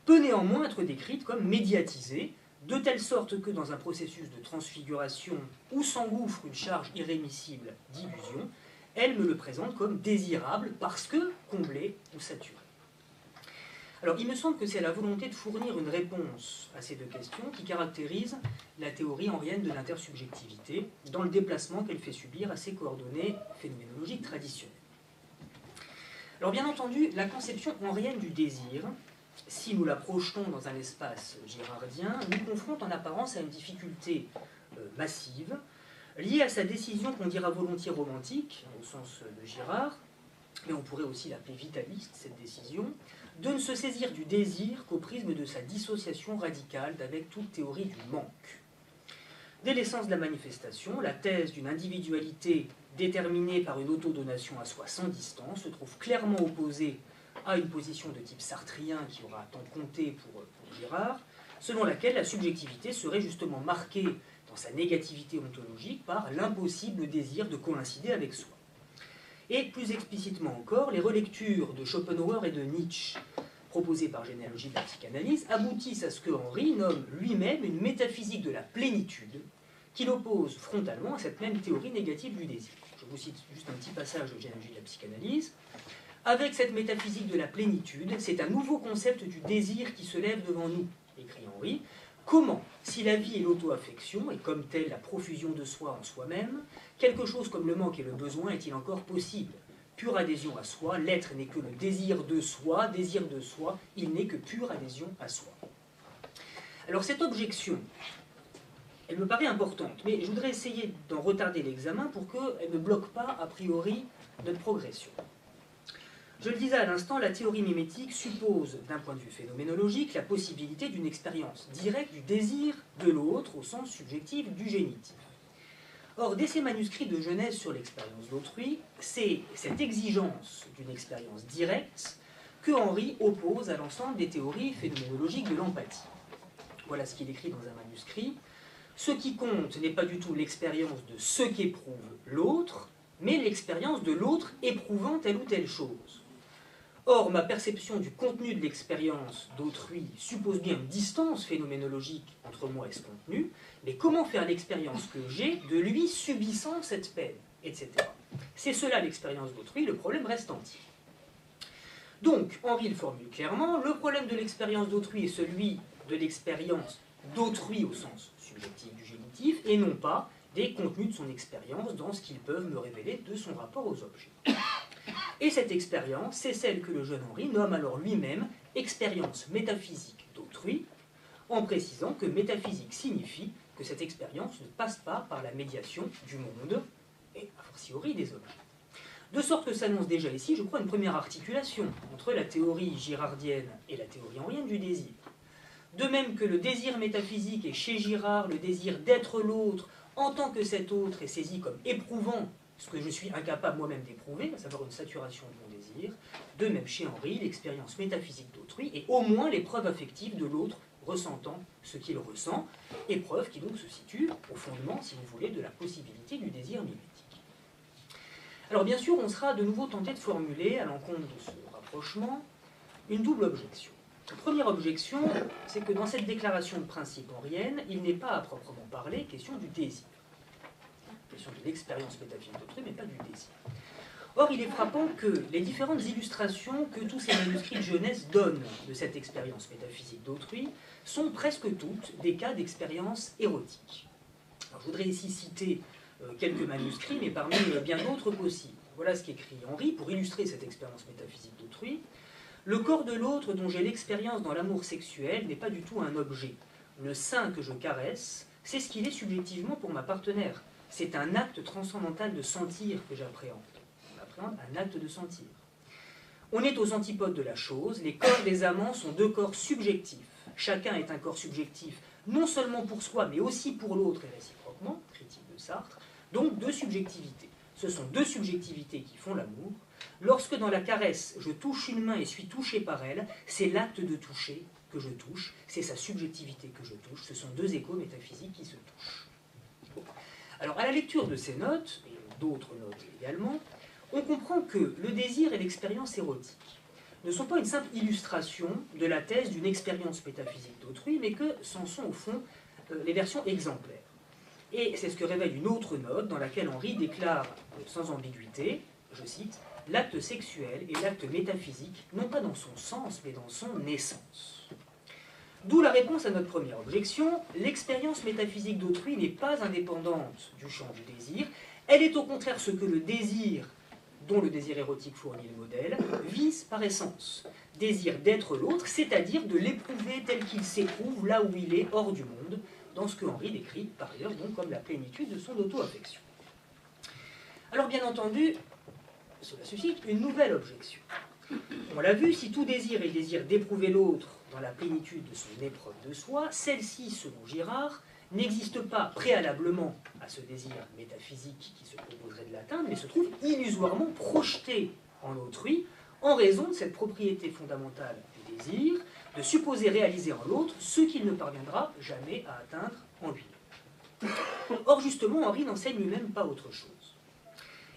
peut néanmoins être décrite comme médiatisée, de telle sorte que dans un processus de transfiguration où s'engouffre une charge irrémissible d'illusion, elle me le présente comme désirable parce que comblé ou saturé. Alors, il me semble que c'est la volonté de fournir une réponse à ces deux questions qui caractérise la théorie henrienne de l'intersubjectivité dans le déplacement qu'elle fait subir à ses coordonnées phénoménologiques traditionnelles. Alors, bien entendu, la conception henrienne du désir, si nous la projetons dans un espace girardien, nous confronte en apparence à une difficulté massive, liée à sa décision qu'on dira volontiers romantique, au sens de Girard, mais on pourrait aussi l'appeler vitaliste, cette décision, de ne se saisir du désir qu'au prisme de sa dissociation radicale d'avec toute théorie du manque. Dès l'essence de la manifestation, la thèse d'une individualité déterminée par une autodonation à soi sans distance se trouve clairement opposée à une position de type sartrien qui aura tant compté pour Girard, selon laquelle la subjectivité serait justement marquée dans sa négativité ontologique par l'impossible désir de coïncider avec soi. Et plus explicitement encore, les relectures de Schopenhauer et de Nietzsche, proposées par Généalogie de la psychanalyse, aboutissent à ce que Henri nomme lui-même une métaphysique de la plénitude, qu'il oppose frontalement à cette même théorie négative du désir. Je vous cite juste un petit passage de Généalogie de la psychanalyse. Avec cette métaphysique de la plénitude, c'est un nouveau concept du désir qui se lève devant nous, écrit Henri. Comment, si la vie est l'auto-affection, et comme telle la profusion de soi en soi-même, quelque chose comme le manque et le besoin est-il encore possible? Pure adhésion à soi, l'être n'est que le désir de soi, il n'est que pure adhésion à soi. Alors cette objection, elle me paraît importante, mais je voudrais essayer d'en retarder l'examen pour qu'elle ne bloque pas, a priori, notre progression. Je le disais à l'instant, la théorie mimétique suppose, d'un point de vue phénoménologique, la possibilité d'une expérience directe du désir de l'autre au sens subjectif du génitif. Or, dès ces manuscrits de Genèse sur l'expérience d'autrui, c'est cette exigence d'une expérience directe que Henri oppose à l'ensemble des théories phénoménologiques de l'empathie. Voilà ce qu'il écrit dans un manuscrit. Ce qui compte n'est pas du tout l'expérience de ce qu'éprouve l'autre, mais l'expérience de l'autre éprouvant telle ou telle chose. Or, ma perception du contenu de l'expérience d'autrui suppose bien une distance phénoménologique entre moi et ce contenu, mais comment faire l'expérience que j'ai de lui subissant cette peine, etc. C'est cela l'expérience d'autrui, le problème reste entier. Donc, Henri le formule clairement, le problème de l'expérience d'autrui est celui de l'expérience d'autrui au sens subjectif du génitif, et non pas des contenus de son expérience dans ce qu'ils peuvent me révéler de son rapport aux objets. Et cette expérience, c'est celle que le jeune Henri nomme alors lui-même expérience métaphysique d'autrui, en précisant que métaphysique signifie que cette expérience ne passe pas par la médiation du monde, et a fortiori des objets. De sorte que s'annonce déjà ici, je crois, une première articulation entre la théorie girardienne et la théorie henrienne du désir. De même que le désir métaphysique est chez Girard le désir d'être l'autre, en tant que cet autre est saisi comme éprouvant ce que je suis incapable moi-même d'éprouver, à savoir une saturation de mon désir, de même chez Henri, l'expérience métaphysique d'autrui est au moins l'épreuve affective de l'autre ressentant ce qu'il ressent, épreuve qui donc se situe au fondement, si vous voulez, de la possibilité du désir mimétique. Alors bien sûr, on sera de nouveau tenté de formuler, à l'encontre de ce rapprochement, une double objection. La première objection, c'est que dans cette déclaration de principe henrienne, il n'est pas à proprement parler question du désir. Question de l'expérience métaphysique d'autrui, mais pas du désir. Or, il est frappant que les différentes illustrations que tous ces manuscrits de Genèse donnent de cette expérience métaphysique d'autrui sont presque toutes des cas d'expérience érotique. Alors, je voudrais ici citer quelques manuscrits, mais parmi bien d'autres possibles. Voilà ce qu'écrit Henri pour illustrer cette expérience métaphysique d'autrui. Le corps de l'autre dont j'ai l'expérience dans l'amour sexuel n'est pas du tout un objet. Le sein que je caresse, c'est ce qu'il est subjectivement pour ma partenaire. C'est un acte transcendantal de sentir que j'appréhende. On appréhende un acte de sentir. On est aux antipodes de la chose. Les corps des amants sont deux corps subjectifs. Chacun est un corps subjectif, non seulement pour soi, mais aussi pour l'autre et réciproquement, critique de Sartre, donc deux subjectivités. Ce sont deux subjectivités qui font l'amour. Lorsque dans la caresse, je touche une main et suis touché par elle, c'est l'acte de toucher que je touche, c'est sa subjectivité que je touche, ce sont deux échos métaphysiques qui se touchent. Bon. Alors, à la lecture de ces notes, et d'autres notes également, on comprend que le désir et l'expérience érotique ne sont pas une simple illustration de la thèse d'une expérience métaphysique d'autrui, mais que c'en sont au fond les versions exemplaires. Et c'est ce que révèle une autre note dans laquelle Henri déclare sans ambiguïté, je cite, « L'acte sexuel et l'acte métaphysique, non pas dans son sens, mais dans son essence. » D'où la réponse à notre première objection, l'expérience métaphysique d'autrui n'est pas indépendante du champ du désir, elle est au contraire ce que le désir, dont le désir érotique fournit le modèle, vise par essence. Désir d'être l'autre, c'est-à-dire de l'éprouver tel qu'il s'éprouve là où il est hors du monde, dans ce que Henri décrit par ailleurs donc comme la plénitude de son auto-affection. Alors bien entendu, cela suscite une nouvelle objection. On l'a vu, si tout désir est le désir d'éprouver l'autre dans la plénitude de son épreuve de soi, celle-ci, selon Girard, n'existe pas préalablement à ce désir métaphysique qui se proposerait de l'atteindre, mais se trouve illusoirement projetée en autrui en raison de cette propriété fondamentale du désir, de supposer réaliser en l'autre ce qu'il ne parviendra jamais à atteindre en lui. Or, justement, Henri n'enseigne lui-même pas autre chose.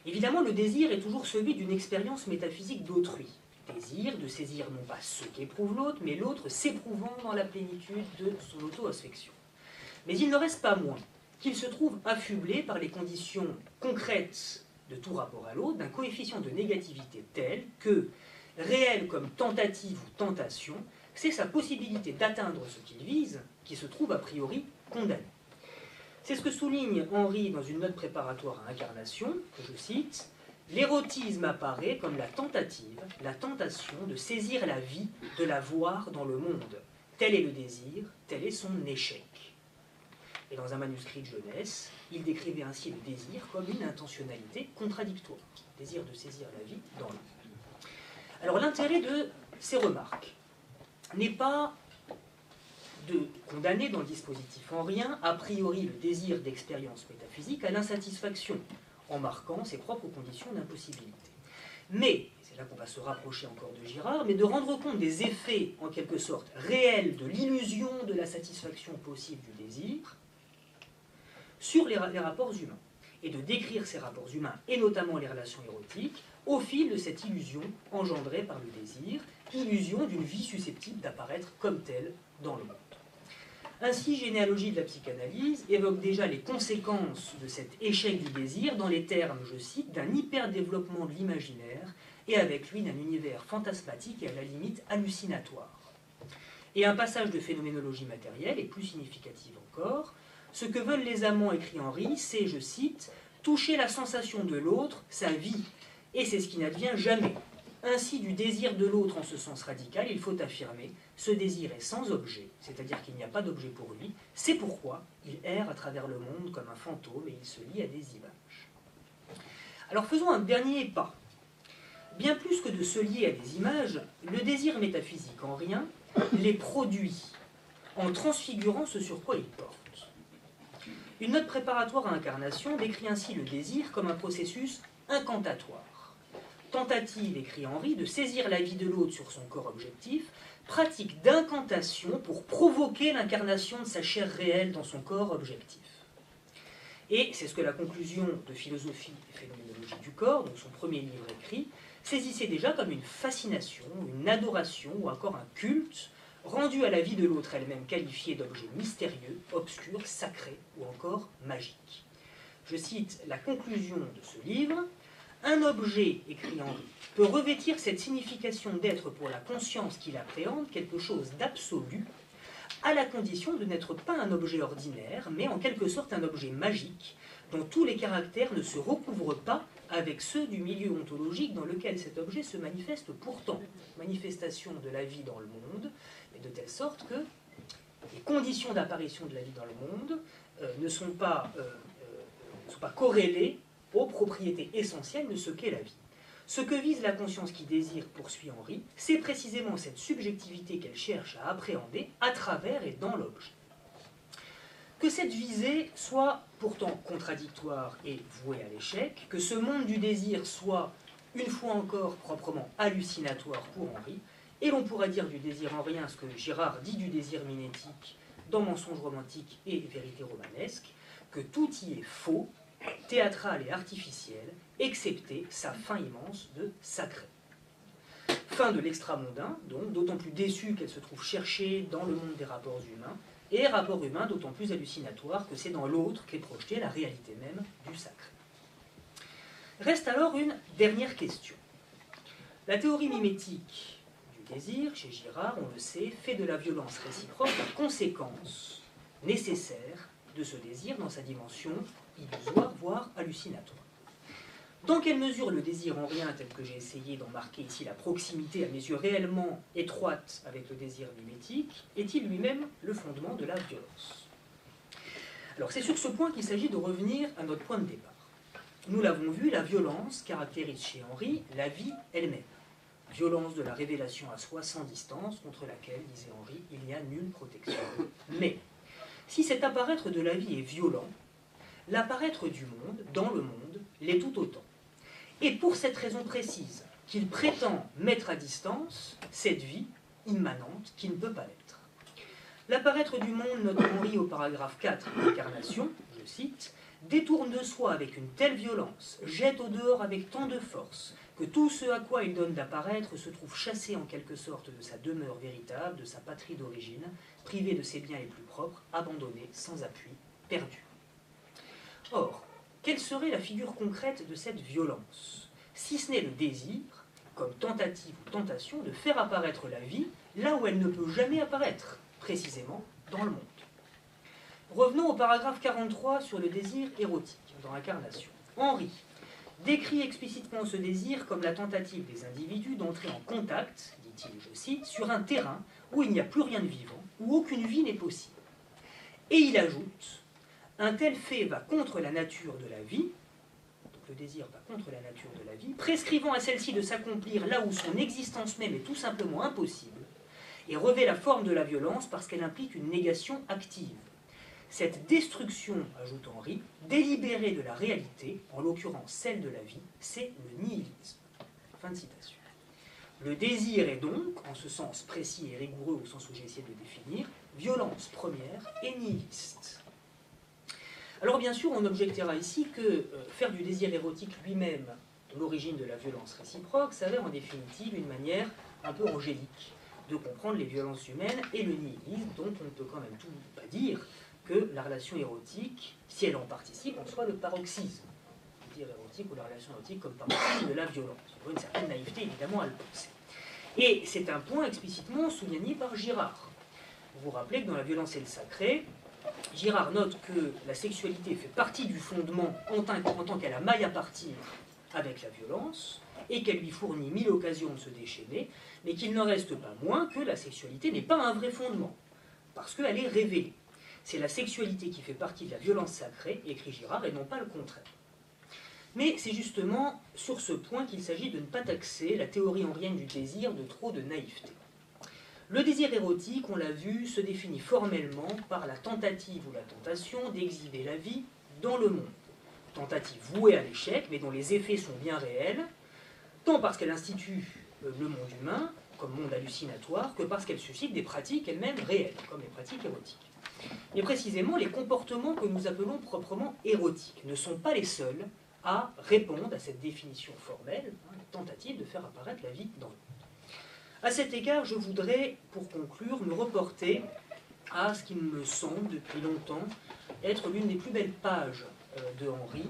Évidemment, le désir est toujours celui d'une expérience métaphysique d'autrui. Désir de saisir non pas ce qu'éprouve l'autre, mais l'autre s'éprouvant dans la plénitude de son auto-affection. Mais il ne reste pas moins qu'il se trouve affublé par les conditions concrètes de tout rapport à l'autre d'un coefficient de négativité tel que, réel comme tentative ou tentation, c'est sa possibilité d'atteindre ce qu'il vise qui se trouve a priori condamnée. C'est ce que souligne Henri dans une note préparatoire à Incarnation, que je cite, « L'érotisme apparaît comme la tentative, la tentation de saisir la vie, de la voir dans le monde. Tel est le désir, tel est son échec. » Et dans un manuscrit de jeunesse, il décrivait ainsi le désir comme une intentionnalité contradictoire, le désir de saisir la vie dans le monde. Alors l'intérêt de ces remarques n'est pas de condamner dans le dispositif en rien, a priori, le désir d'expérience métaphysique à l'insatisfaction, en marquant ses propres conditions d'impossibilité. Mais, et c'est là qu'on va se rapprocher encore de Girard, mais de rendre compte des effets, en quelque sorte, réels de l'illusion de la satisfaction possible du désir sur les rapports humains, et de décrire ces rapports humains, et notamment les relations érotiques, au fil de cette illusion engendrée par le désir, illusion d'une vie susceptible d'apparaître comme telle dans le monde. Ainsi, Généalogie de la psychanalyse évoque déjà les conséquences de cet échec du désir dans les termes, je cite, d'un hyper-développement de l'imaginaire et avec lui d'un univers fantasmatique et à la limite hallucinatoire. Et un passage de phénoménologie matérielle est plus significatif encore. Ce que veulent les amants, écrit Henri, c'est, je cite, toucher la sensation de l'autre, sa vie, et c'est ce qui n'advient jamais. Ainsi, du désir de l'autre en ce sens radical, il faut affirmer, ce désir est sans objet, c'est-à-dire qu'il n'y a pas d'objet pour lui, c'est pourquoi il erre à travers le monde comme un fantôme et il se lie à des images. Alors faisons un dernier pas. Bien plus que de se lier à des images, le désir métaphysique en rien les produit en transfigurant ce sur quoi il porte. Une note préparatoire à Incarnation décrit ainsi le désir comme un processus incantatoire. Tentative, écrit Henri, de saisir la vie de l'autre sur son corps objectif, pratique d'incantation pour provoquer l'incarnation de sa chair réelle dans son corps objectif. Et c'est ce que la conclusion de Philosophie et phénoménologie du corps, donc son premier livre écrit, saisissait déjà comme une fascination, une adoration ou encore un culte rendu à la vie de l'autre elle-même qualifiée d'objet mystérieux, obscur, sacré ou encore magique. Je cite la conclusion de ce livre. Un objet, écrit Henri, peut revêtir cette signification d'être pour la conscience qu'il appréhende quelque chose d'absolu, à la condition de n'être pas un objet ordinaire, mais en quelque sorte un objet magique, dont tous les caractères ne se recouvrent pas avec ceux du milieu ontologique dans lequel cet objet se manifeste pourtant. Manifestation de la vie dans le monde, mais de telle sorte que les conditions d'apparition de la vie dans le monde ne sont pas corrélées aux propriétés essentielles de ce qu'est la vie. Ce que vise la conscience qui désire, poursuit Henri, c'est précisément cette subjectivité qu'elle cherche à appréhender à travers et dans l'objet. Que cette visée soit pourtant contradictoire et vouée à l'échec, que ce monde du désir soit, une fois encore, proprement hallucinatoire pour Henri, et l'on pourra dire du désir en rien ce que Girard dit du désir mimétique dans Mensonge romantique et Vérité romanesque, que tout y est faux, théâtrale et artificielle, excepté sa fin immense de sacré. Fin de l'extramondain, donc, d'autant plus déçue qu'elle se trouve cherchée dans le monde des rapports humains, et rapport humain d'autant plus hallucinatoire que c'est dans l'autre qu'est projetée la réalité même du sacré. Reste alors une dernière question. La théorie mimétique du désir, chez Girard, on le sait, fait de la violence réciproque la conséquence nécessaire de ce désir dans sa dimension illusoire, voire hallucinatoire. Dans quelle mesure le désir en rien, tel que j'ai essayé d'en marquer ici la proximité à mes yeux réellement étroite avec le désir mimétique, est-il lui-même le fondement de la violence? Alors c'est sur ce point qu'il s'agit de revenir à notre point de départ. Nous l'avons vu, la violence caractérise chez Henri la vie elle-même. Violence de la révélation à soi sans distance, contre laquelle, disait Henri, il n'y a nulle protection. Mais, si cet apparaître de la vie est violent, l'apparaître du monde, dans le monde, l'est tout autant. Et pour cette raison précise, qu'il prétend mettre à distance cette vie immanente qui ne peut pas l'être. L'apparaître du monde, note Henri au paragraphe 4 de l'incarnation, je cite, « détourne de soi avec une telle violence, jette au dehors avec tant de force, que tout ce à quoi il donne d'apparaître se trouve chassé en quelque sorte de sa demeure véritable, de sa patrie d'origine, privé de ses biens les plus propres, abandonné, sans appui, perdu. » Or, quelle serait la figure concrète de cette violence, si ce n'est le désir, comme tentative ou tentation, de faire apparaître la vie là où elle ne peut jamais apparaître, précisément dans le monde. Revenons au paragraphe 43 sur le désir érotique, dans l'incarnation. Henri décrit explicitement ce désir comme la tentative des individus d'entrer en contact, dit-il, je cite, sur un terrain où il n'y a plus rien de vivant, où aucune vie n'est possible. Et il ajoute, un tel fait va contre la nature de la vie, donc le désir va contre la nature de la vie, prescrivant à celle-ci de s'accomplir là où son existence même est tout simplement impossible, et revêt la forme de la violence parce qu'elle implique une négation active. Cette destruction, ajoute Henri, délibérée de la réalité, en l'occurrence celle de la vie, c'est le nihilisme. Fin de citation. Le désir est donc, en ce sens précis et rigoureux au sens où j'ai essayé de le définir, violence première et nihiliste. Alors bien sûr, on objectera ici que faire du désir érotique lui-même l'origine de la violence réciproque s'avère en définitive une manière un peu angélique de comprendre les violences humaines et le nihilisme, dont on ne peut quand même tout pas dire que la relation érotique, si elle en participe, en soit le paroxysme. Le désir érotique ou la relation érotique comme paroxysme de la violence. Il y a une certaine naïveté évidemment à le penser. Et c'est un point explicitement souligné par Girard. Vous vous rappelez que dans La violence et le sacré, Girard note que la sexualité fait partie du fondement en tant qu'elle a maille à partir avec la violence, et qu'elle lui fournit 1000 occasions de se déchaîner, mais qu'il n'en reste pas moins que la sexualité n'est pas un vrai fondement, parce qu'elle est révélée. C'est la sexualité qui fait partie de la violence sacrée, écrit Girard, et non pas le contraire. Mais c'est justement sur ce point qu'il s'agit de ne pas taxer la théorie henrienne du désir de trop de naïveté. Le désir érotique, on l'a vu, se définit formellement par la tentative ou la tentation d'exhiber la vie dans le monde. Tentative vouée à l'échec, mais dont les effets sont bien réels, tant parce qu'elle institue le monde humain comme monde hallucinatoire, que parce qu'elle suscite des pratiques elles-mêmes réelles, comme les pratiques érotiques. Mais précisément, les comportements que nous appelons proprement érotiques ne sont pas les seuls à répondre à cette définition formelle, la tentative de faire apparaître la vie dans le monde. À cet égard, je voudrais, pour conclure, me reporter à ce qui me semble, depuis longtemps, être l'une des plus belles pages de Henri,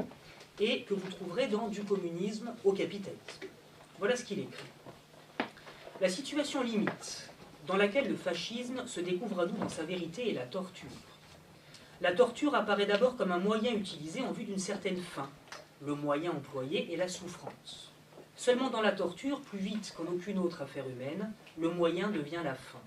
et que vous trouverez dans Du communisme au capitalisme. Voilà ce qu'il écrit. La situation limite dans laquelle le fascisme se découvre à nous dans sa vérité est la torture. La torture apparaît d'abord comme un moyen utilisé en vue d'une certaine fin. Le moyen employé est la souffrance. Seulement dans la torture, plus vite qu'en aucune autre affaire humaine, le moyen devient la fin.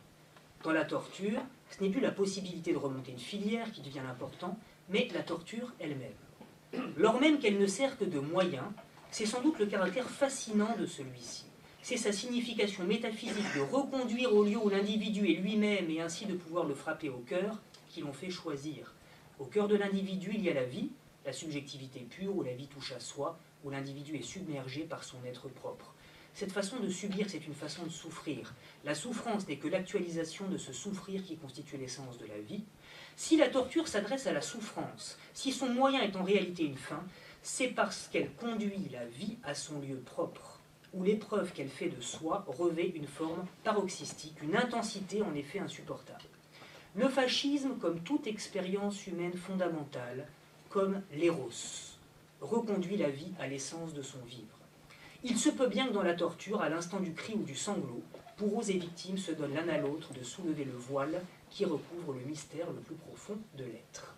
Dans la torture, ce n'est plus la possibilité de remonter une filière qui devient l'important, mais la torture elle-même. Lors même qu'elle ne sert que de moyen, c'est sans doute le caractère fascinant de celui-ci. C'est sa signification métaphysique de reconduire au lieu où l'individu est lui-même et ainsi de pouvoir le frapper au cœur qui l'ont fait choisir. Au cœur de l'individu, il y a la vie, la subjectivité pure où la vie touche à soi, où l'individu est submergé par son être propre. Cette façon de subir, c'est une façon de souffrir. La souffrance n'est que l'actualisation de ce souffrir qui constitue l'essence de la vie. Si la torture s'adresse à la souffrance, si son moyen est en réalité une fin, c'est parce qu'elle conduit la vie à son lieu propre, où l'épreuve qu'elle fait de soi revêt une forme paroxystique, une intensité en effet insupportable. Le fascisme, comme toute expérience humaine fondamentale, comme l'éros, reconduit la vie à l'essence de son vivre. Il se peut bien que dans la torture, à l'instant du cri ou du sanglot, bourreaux et victimes se donnent l'un à l'autre de soulever le voile qui recouvre le mystère le plus profond de l'être.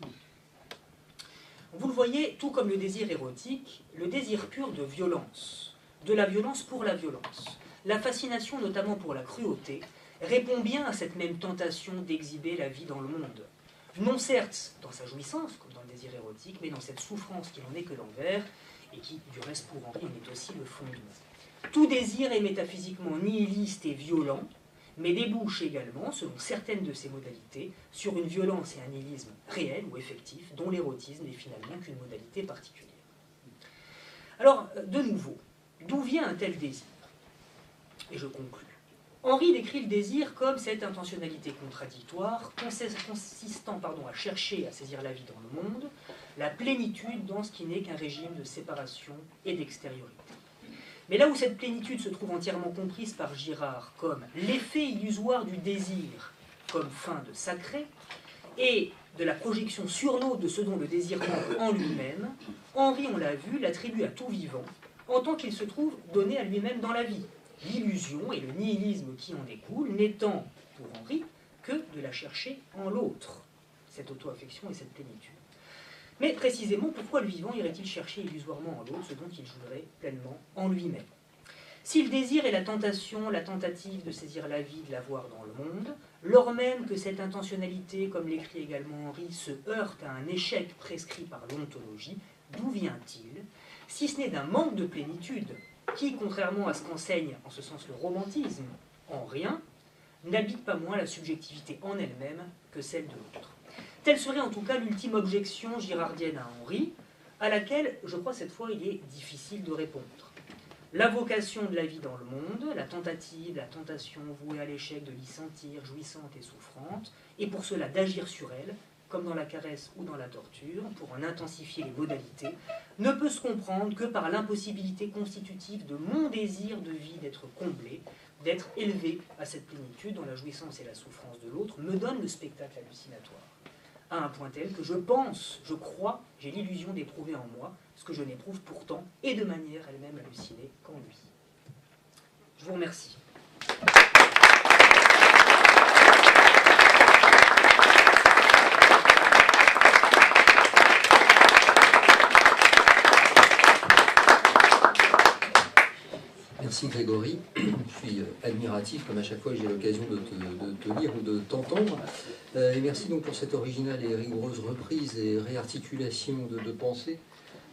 Vous le voyez, tout comme le désir érotique, le désir pur de violence, de la violence pour la violence, la fascination notamment pour la cruauté, répond bien à cette même tentation d'exhiber la vie dans le monde. Non certes dans sa jouissance, comme dans le désir érotique, mais dans cette souffrance qui n'en est que l'envers, et qui, du reste pour Henri, en est aussi le fondement. Tout désir est métaphysiquement nihiliste et violent, mais débouche également, selon certaines de ses modalités, sur une violence et un nihilisme réel ou effectif, dont l'érotisme n'est finalement qu'une modalité particulière. Alors, de nouveau, d'où vient un tel désir? Et je conclus. Henri décrit le désir comme cette intentionnalité contradictoire consistant à chercher à saisir la vie dans le monde, la plénitude dans ce qui n'est qu'un régime de séparation et d'extériorité. Mais là où cette plénitude se trouve entièrement comprise par Girard comme l'effet illusoire du désir comme fin de sacré et de la projection sur l'autre de ce dont le désir manque en lui-même, Henri, on l'a vu, l'attribue à tout vivant en tant qu'il se trouve donné à lui-même dans la vie. L'illusion et le nihilisme qui en découle n'étant, pour Henri, que de la chercher en l'autre, cette auto-affection et cette plénitude. Mais précisément, pourquoi le vivant irait-il chercher illusoirement en l'autre ce dont il jouirait pleinement en lui-même? Si le désir est la tentation, la tentative de saisir la vie, de la voir dans le monde, lors même que cette intentionnalité, comme l'écrit également Henri, se heurte à un échec prescrit par l'ontologie, d'où vient-il, si ce n'est d'un manque de plénitude, qui, contrairement à ce qu'enseigne en ce sens le romantisme, en rien, n'habite pas moins la subjectivité en elle-même que celle de l'autre. Telle serait en tout cas l'ultime objection girardienne à Henri, à laquelle, je crois cette fois, il est difficile de répondre. La vocation de la vie dans le monde, la tentative, la tentation vouée à l'échec de l'y sentir, jouissante et souffrante, et pour cela d'agir sur elle, comme dans la caresse ou dans la torture, pour en intensifier les modalités, ne peut se comprendre que par l'impossibilité constitutive de mon désir de vie d'être comblé, d'être élevé à cette plénitude dont la jouissance et la souffrance de l'autre me donnent le spectacle hallucinatoire. À un point tel que je pense, je crois, j'ai l'illusion d'éprouver en moi ce que je n'éprouve pourtant, et de manière elle-même hallucinée, qu'en lui. Je vous remercie. Merci Grégory, je suis admiratif, comme à chaque fois j'ai l'occasion de te lire ou de t'entendre. Et merci donc pour cette originale et rigoureuse reprise et réarticulation de pensée,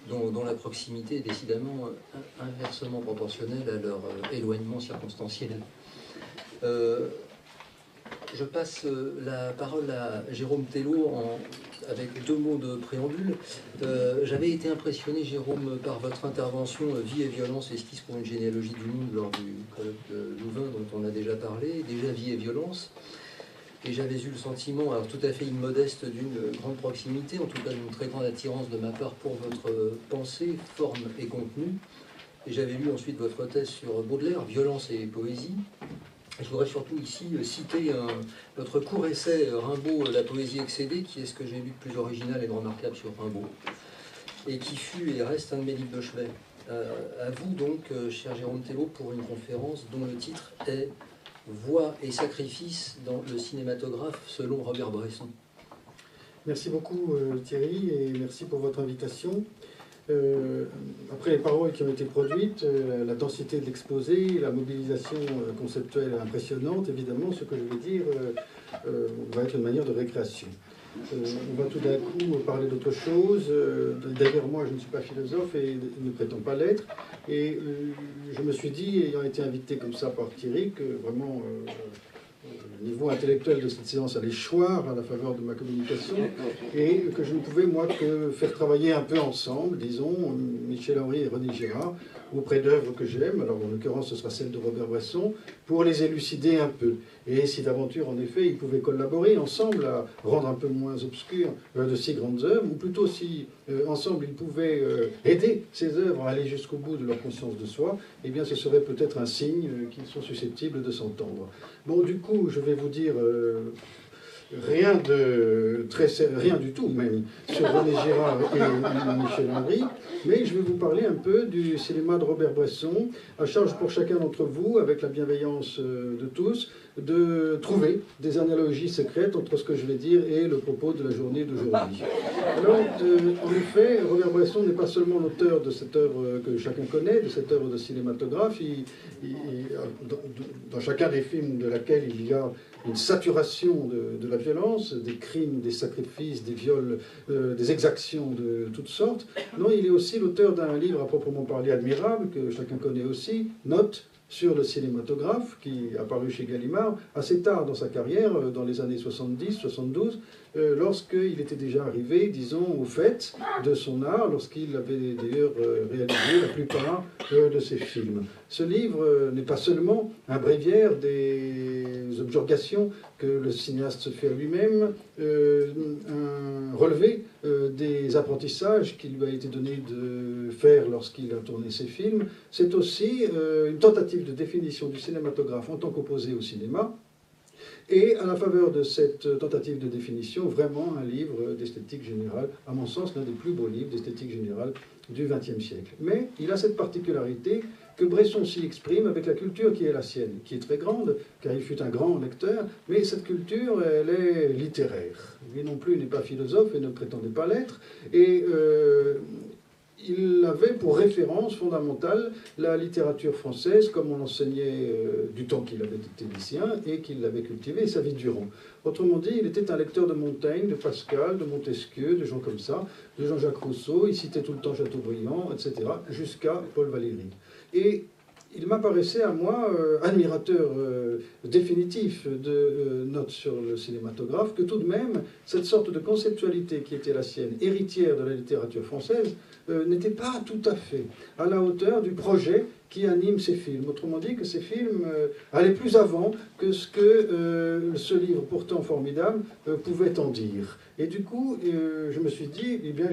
dont la proximité est décidément inversement proportionnelle à leur éloignement circonstanciel. Je passe la parole à Jérôme Thelot avec 2 mots de préambule. J'avais été impressionné, Jérôme, par votre intervention Vie et violence, esquisse pour une généalogie du monde lors du colloque de Louvain dont on a déjà parlé. Déjà Vie et violence. Et j'avais eu le sentiment, alors tout à fait immodeste, d'une grande proximité, en tout cas d'une très grande attirance de ma part pour votre pensée, forme et contenu. Et j'avais lu ensuite votre thèse sur Baudelaire, Violence et poésie. Je voudrais surtout ici citer votre court essai Rimbaud, la poésie excédée, qui est ce que j'ai lu de plus original et de remarquable sur Rimbaud, et qui fut et reste un de mes livres de chevet. À vous donc, cher Jérôme Thelot, pour une conférence dont le titre est « Voix et sacrifice dans le cinématographe selon Robert Bresson ». Merci beaucoup Thierry, et merci pour votre invitation. Après les paroles qui ont été produites, la densité de l'exposé, la mobilisation conceptuelle impressionnante, évidemment, ce que je vais dire va être une manière de récréation. On va tout d'un coup parler d'autre chose. D'ailleurs, moi, je ne suis pas philosophe et ne prétends pas l'être. Et je me suis dit, ayant été invité comme ça par Thierry, que vraiment... le niveau intellectuel de cette séance allait choir à la faveur de ma communication, et que je ne pouvais, moi, que faire travailler un peu ensemble, disons, Michel Henry et René Girard, auprès d'œuvres que j'aime, alors en l'occurrence ce sera celle de Robert Bresson, pour les élucider un peu. Et si d'aventure, en effet, ils pouvaient collaborer ensemble à rendre un peu moins obscures de si grandes œuvres, ou plutôt si ensemble ils pouvaient aider ces œuvres à aller jusqu'au bout de leur conscience de soi, eh bien ce serait peut-être un signe qu'ils sont susceptibles de s'entendre. Bon, du coup, je vais vous dire rien du tout même sur René Girard et Michel Henry, mais je vais vous parler un peu du cinéma de Robert Bresson, à charge pour chacun d'entre vous, avec la bienveillance de tous, de trouver des analogies secrètes entre ce que je vais dire et le propos de la journée d'aujourd'hui. Alors, en effet, Robert Bresson n'est pas seulement l'auteur de cette œuvre que chacun connaît, de cette œuvre de cinématographe. Dans chacun des films de laquelle il y a une saturation de la violence, des crimes, des sacrifices, des viols, des exactions de toutes sortes. Non, il est aussi l'auteur d'un livre à proprement parler admirable, que chacun connaît aussi, Notes sur le cinématographe, qui est apparu chez Gallimard assez tard dans sa carrière, dans les années 70-72, lorsqu'il était déjà arrivé, disons, au fait de son art, lorsqu'il avait d'ailleurs réalisé la plupart de ses films. Ce livre n'est pas seulement un bréviaire des objurgations que le cinéaste se fait à lui-même, un relevé des apprentissages qu'il lui a été donné de faire lorsqu'il a tourné ses films. C'est aussi une tentative de définition du cinématographe en tant qu'opposé au cinéma. Et à la faveur de cette tentative de définition, vraiment un livre d'esthétique générale, à mon sens l'un des plus beaux livres d'esthétique générale du XXe siècle. Mais il a cette particularité que Bresson s'y exprime avec la culture qui est la sienne, qui est très grande, car il fut un grand lecteur, mais cette culture, elle est littéraire. Lui non plus n'est pas philosophe et ne prétendait pas l'être, et il avait pour référence fondamentale la littérature française, comme on l'enseignait du temps qu'il avait été lycéen et qu'il l'avait cultivée sa vie durant. Autrement dit, il était un lecteur de Montaigne, de Pascal, de Montesquieu, de gens comme ça, de Jean-Jacques Rousseau, il citait tout le temps Chateaubriand, etc., jusqu'à Paul Valéry. Et il m'apparaissait à moi, admirateur définitif de notes sur le cinématographe, que tout de même, cette sorte de conceptualité qui était la sienne, héritière de la littérature française, n'était pas tout à fait à la hauteur du projet qui anime ces films. Autrement dit, que ces films allaient plus avant que ce que ce livre pourtant formidable pouvait en dire. Et du coup, je me suis dit, eh bien,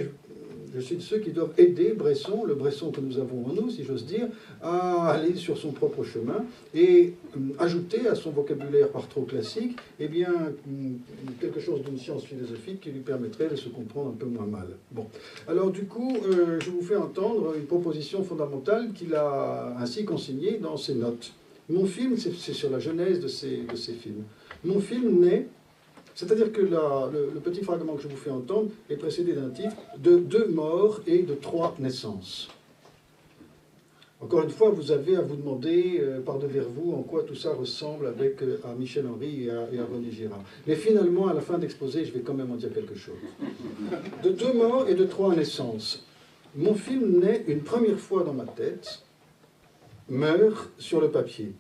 je suis de ceux qui doivent aider Bresson, le Bresson que nous avons en nous, si j'ose dire, à aller sur son propre chemin et ajouter à son vocabulaire par trop classique, eh bien, quelque chose d'une science philosophique qui lui permettrait de se comprendre un peu moins mal. Bon. Alors, du coup, je vous fais entendre une proposition fondamentale qu'il a ainsi consignée dans ses notes. Mon film, c'est sur la genèse de ces films. Mon film naît. C'est-à-dire que le petit fragment que je vous fais entendre est précédé d'un titre de 2 morts et de 3 naissances. Encore une fois, vous avez à vous demander par-devers vous en quoi tout ça ressemble à Michel Henry et à René Girard. Mais finalement, à la fin d'exposé, je vais quand même en dire quelque chose. De 2 morts et de 3 naissances. Mon film naît une première fois dans ma tête, meurt sur le papier,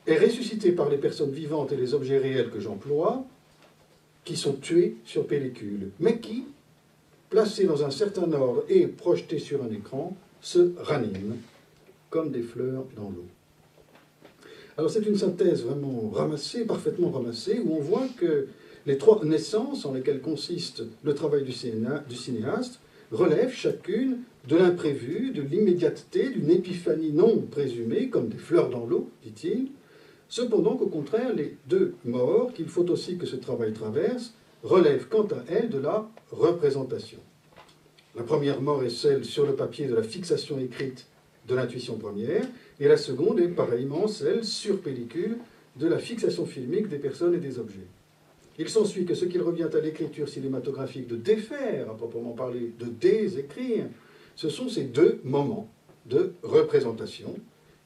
est ressuscité par les personnes vivantes et les objets réels que j'emploie, qui sont tués sur pellicule, mais qui, placés dans un certain ordre et projetés sur un écran, se raniment comme des fleurs dans l'eau. Alors c'est une synthèse vraiment ramassée, parfaitement ramassée, où on voit que les 3 naissances en lesquelles consiste le travail du cinéaste relèvent chacune de l'imprévu, de l'immédiateté, d'une épiphanie non présumée, comme des fleurs dans l'eau, dit-il. Cependant qu'au contraire, les 2 morts, qu'il faut aussi que ce travail traverse, relèvent quant à elles de la représentation. La première mort est celle sur le papier de la fixation écrite de l'intuition première, et la seconde est pareillement celle sur pellicule de la fixation filmique des personnes et des objets. Il s'ensuit que ce qu'il revient à l'écriture cinématographique de défaire, à proprement parler, de désécrire, ce sont ces 2 moments de représentation,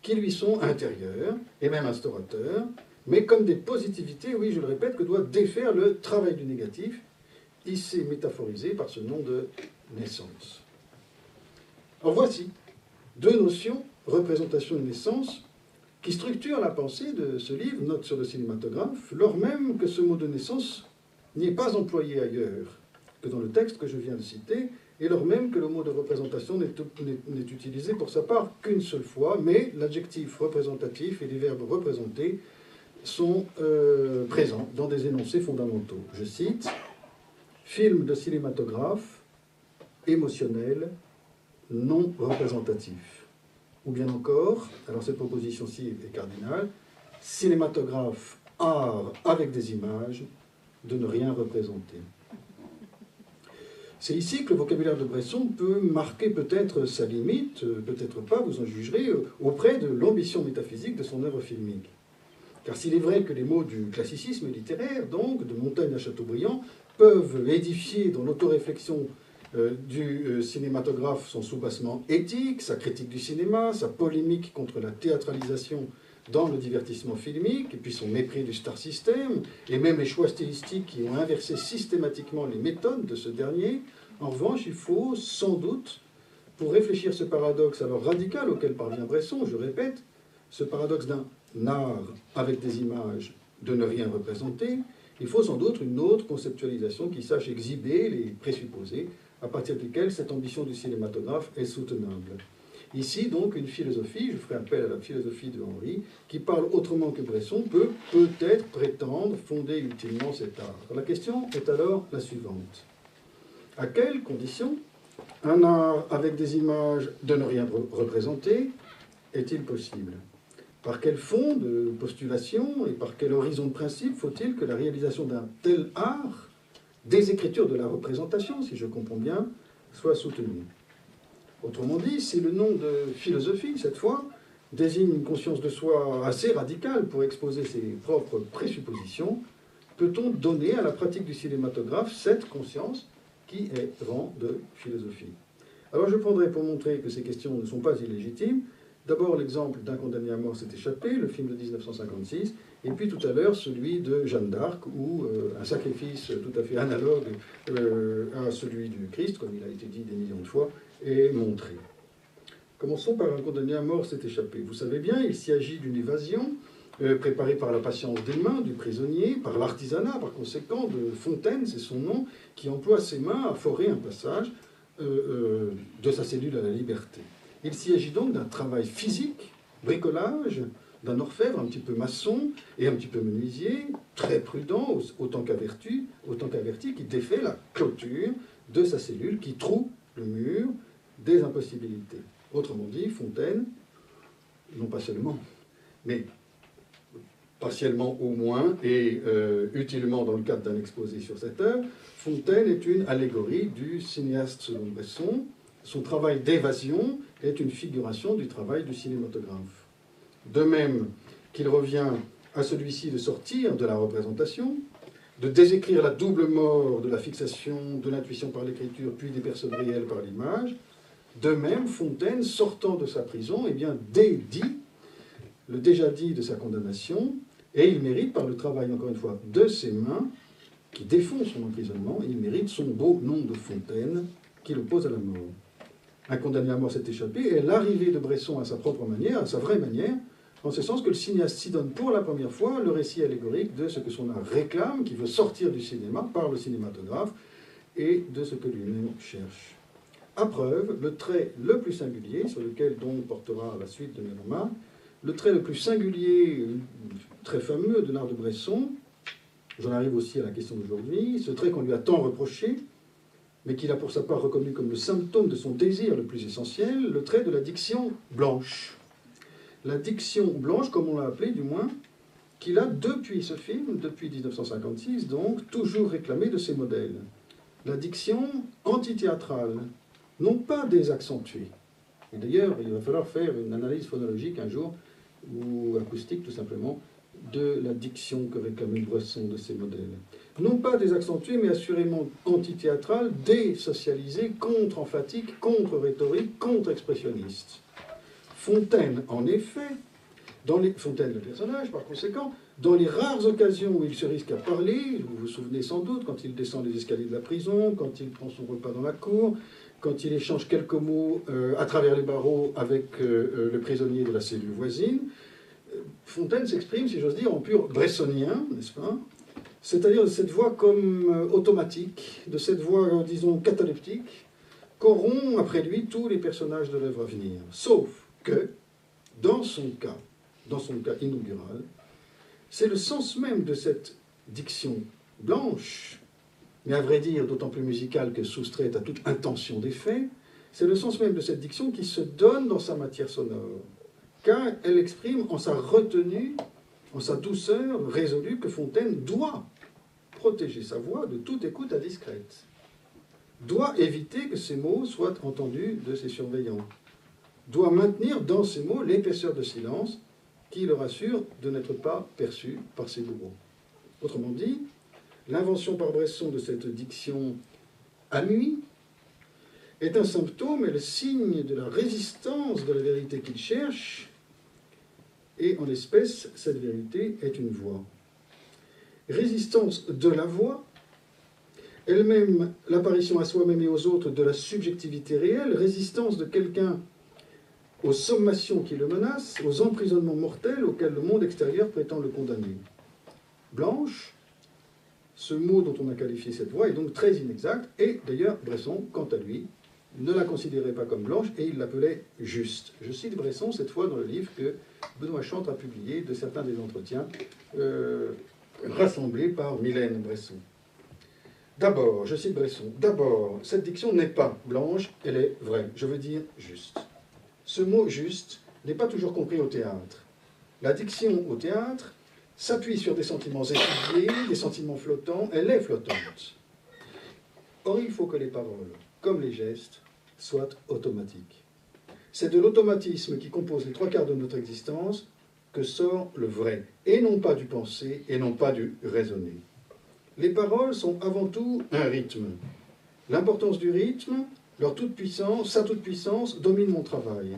qui lui sont intérieurs et même instaurateurs, mais comme des positivités, oui, je le répète, que doit défaire le travail du négatif, ici métaphorisé par ce nom de naissance. Alors voici 2 notions, représentation et naissance, qui structurent la pensée de ce livre, Notes sur le cinématographe, lors même que ce mot de naissance n'est pas employé ailleurs que dans le texte que je viens de citer, et lors même que le mot de représentation n'est utilisé pour sa part qu'une seule fois, mais l'adjectif représentatif et les verbes représenter sont présents dans des énoncés fondamentaux. Je cite, « film de cinématographe, émotionnel, non représentatif ». Ou bien encore, alors cette proposition-ci est cardinale, « cinématographe, art avec des images, de ne rien représenter ». C'est ici que le vocabulaire de Bresson peut marquer peut-être sa limite, peut-être pas, vous en jugerez, auprès de l'ambition métaphysique de son œuvre filmique. Car s'il est vrai que les mots du classicisme littéraire, donc, de Montaigne à Chateaubriand, peuvent édifier dans l'autoréflexion du cinématographe son soubassement éthique, sa critique du cinéma, sa polémique contre la théâtralisation dans le divertissement filmique, et puis son mépris du star system, et même les choix stylistiques qui ont inversé systématiquement les méthodes de ce dernier. En revanche, il faut sans doute, pour réfléchir ce paradoxe alors radical auquel parvient Bresson, je répète, ce paradoxe d'un art avec des images de ne rien représenter, il faut sans doute une autre conceptualisation qui sache exhiber les présupposés à partir desquels cette ambition du cinématographe est soutenable. Ici, donc, une philosophie, je ferai appel à la philosophie de Henry, qui parle autrement que Bresson, peut peut-être prétendre fonder utilement cet art. La question est alors la suivante. À quelles conditions un art avec des images de ne rien représenter est-il possible? Par quel fond de postulation et par quel horizon de principe faut-il que la réalisation d'un tel art, des écritures de la représentation, si je comprends bien, soit soutenue? Autrement dit, si le nom de philosophie, cette fois, désigne une conscience de soi assez radicale pour exposer ses propres présuppositions, peut-on donner à la pratique du cinématographe cette conscience qui est rang de philosophie? Alors je prendrai pour montrer que ces questions ne sont pas illégitimes, d'abord l'exemple d'un condamné à mort s'est échappé, le film de 1956, et puis tout à l'heure celui de Jeanne d'Arc, où un sacrifice tout à fait analogue à celui du Christ, comme il a été dit des millions de fois, est montré. Commençons par un condamné à mort s'est échappé. Vous savez bien, il s'agit d'une évasion préparée par la patience des mains du prisonnier, par l'artisanat, par conséquent, de Fontaine, c'est son nom, qui emploie ses mains à forer un passage de sa cellule à la liberté. Il s'agit donc d'un travail physique, bricolage, d'un orfèvre un petit peu maçon et un petit peu menuisier, très prudent, autant qu'averti, qui défait la clôture de sa cellule, qui troue le mur des impossibilités. Autrement dit, Fontaine, non pas seulement, mais partiellement au moins, et utilement dans le cadre d'un exposé sur cette œuvre, Fontaine est une allégorie du cinéaste selon Bresson. Son travail d'évasion est une figuration du travail du cinématographe. De même qu'il revient à celui-ci de sortir de la représentation, de désécrire la double mort de la fixation, de l'intuition par l'écriture, puis des personnes réelles par l'image, de même, Fontaine, sortant de sa prison, eh bien, dédie le déjà dit de sa condamnation, et il mérite, par le travail, encore une fois, de ses mains, qui défont son emprisonnement, il mérite son beau nom de Fontaine, qui l'oppose à la mort. Un condamné à mort s'est échappé, et l'arrivée de Bresson à sa propre manière, à sa vraie manière, en ce sens que le cinéaste s'y donne pour la première fois le récit allégorique de ce que son art réclame, qui veut sortir du cinéma par le cinématographe, et de ce que lui-même cherche. À preuve, le trait le plus singulier, sur lequel donc portera la suite de mes remarques, le trait le plus singulier, très fameux de l'art de Bresson, j'en arrive aussi à la question d'aujourd'hui, ce trait qu'on lui a tant reproché, mais qu'il a pour sa part reconnu comme le symptôme de son désir le plus essentiel, le trait de la diction blanche. La diction blanche, comme on l'a appelée du moins, qu'il a depuis ce film, depuis 1956 donc, toujours réclamé de ses modèles. La diction antithéâtrale, non pas désaccentuée. Et d'ailleurs, il va falloir faire une analyse phonologique un jour, ou acoustique tout simplement, de la diction que réclamait Bresson de ses modèles. Non pas désaccentuée, mais assurément antithéâtrale, désocialisée, contre-emphatique, contre-rhétorique, contre-expressionniste. Fontaine, en effet, Fontaine le personnage, par conséquent, dans les rares occasions où il se risque à parler, vous vous souvenez sans doute, quand il descend les escaliers de la prison, quand il prend son repas dans la cour, quand il échange quelques mots à travers les barreaux avec le prisonnier de la cellule voisine, Fontaine s'exprime, si j'ose dire, en pur bressonien, n'est-ce pas? C'est-à-dire de cette voix comme automatique, de cette voix, disons, cataleptique, qu'auront après lui tous les personnages de l'œuvre à venir. Sauf que, dans son cas inaugural, c'est le sens même de cette diction blanche, mais à vrai dire d'autant plus musicale que soustraite à toute intention d'effet, c'est le sens même de cette diction qui se donne dans sa matière sonore, car elle exprime en sa retenue, en sa douceur résolue, que Fontaine doit protéger sa voix de toute écoute indiscrète, doit éviter que ces mots soient entendus de ses surveillants, doit maintenir dans ces mots l'épaisseur de silence qui le rassure de n'être pas perçu par ses bourreaux. Autrement dit, l'invention par Bresson de cette diction à nuit est un symptôme et le signe de la résistance de la vérité qu'il cherche, et en l'espèce, cette vérité est une voix. Résistance de la voix, elle-même l'apparition à soi-même et aux autres de la subjectivité réelle, résistance de quelqu'un aux sommations qui le menacent, aux emprisonnements mortels auxquels le monde extérieur prétend le condamner. Blanche, ce mot dont on a qualifié cette voix est donc très inexact, et d'ailleurs Bresson, quant à lui, ne la considérait pas comme blanche et il l'appelait juste. Je cite Bresson cette fois dans le livre que Benoît Chantre a publié de certains des entretiens rassemblés par Mylène Bresson. D'abord, je cite Bresson, d'abord, cette diction n'est pas blanche, elle est vraie, je veux dire juste. Ce mot juste n'est pas toujours compris au théâtre. La diction au théâtre s'appuie sur des sentiments étudiés, des sentiments flottants, elle est flottante. Or, il faut que les paroles, comme les gestes, soient automatiques. C'est de l'automatisme qui compose les 3/4 de notre existence que sort le vrai, et non pas du penser, et non pas du raisonner. Les paroles sont avant tout un rythme. L'importance du rythme, leur toute-puissance, sa toute-puissance, domine mon travail.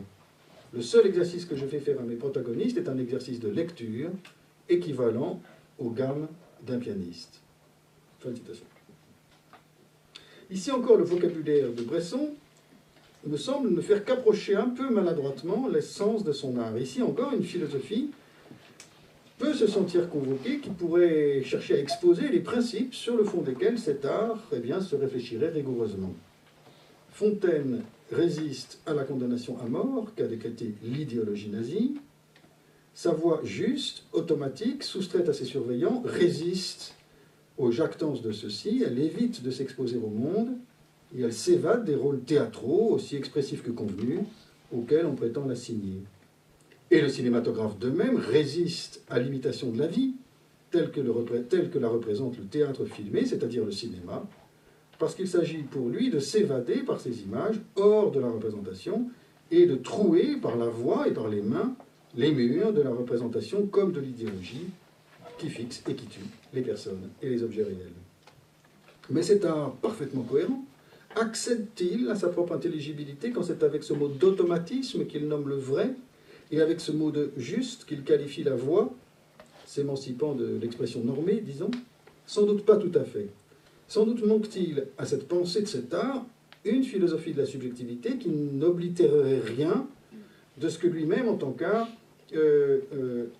Le seul exercice que je fais faire à mes protagonistes est un exercice de lecture équivalent aux gammes d'un pianiste. Fin de citation. Ici encore, le vocabulaire de Bresson me semble ne faire qu'approcher un peu maladroitement l'essence de son art. Ici encore, une philosophie peut se sentir convoquée qui pourrait chercher à exposer les principes sur le fond desquels cet art se réfléchirait rigoureusement. Fontaine résiste à la condamnation à mort qu'a décrétée l'idéologie nazie. Sa voix juste, automatique, soustraite à ses surveillants, résiste aux jactances de ceux-ci, elle évite de s'exposer au monde, et elle s'évade des rôles théâtraux, aussi expressifs que convenus, auxquels on prétend l'assigner. Et le cinématographe de même résiste à l'imitation de la vie, telle que la représente le théâtre filmé, c'est-à-dire le cinéma, parce qu'il s'agit pour lui de s'évader par ces images hors de la représentation et de trouer par la voix et par les mains les murs de la représentation comme de l'idéologie qui fixe et qui tue les personnes et les objets réels. Mais cet art parfaitement cohérent accède-t-il à sa propre intelligibilité quand c'est avec ce mot d'automatisme qu'il nomme le vrai et avec ce mot de juste qu'il qualifie la voix, s'émancipant de l'expression normée, disons? Sans doute pas tout à fait. Sans doute manque-t-il à cette pensée de cet art une philosophie de la subjectivité qui n'oblitérerait rien de ce que lui-même, en tant qu'art,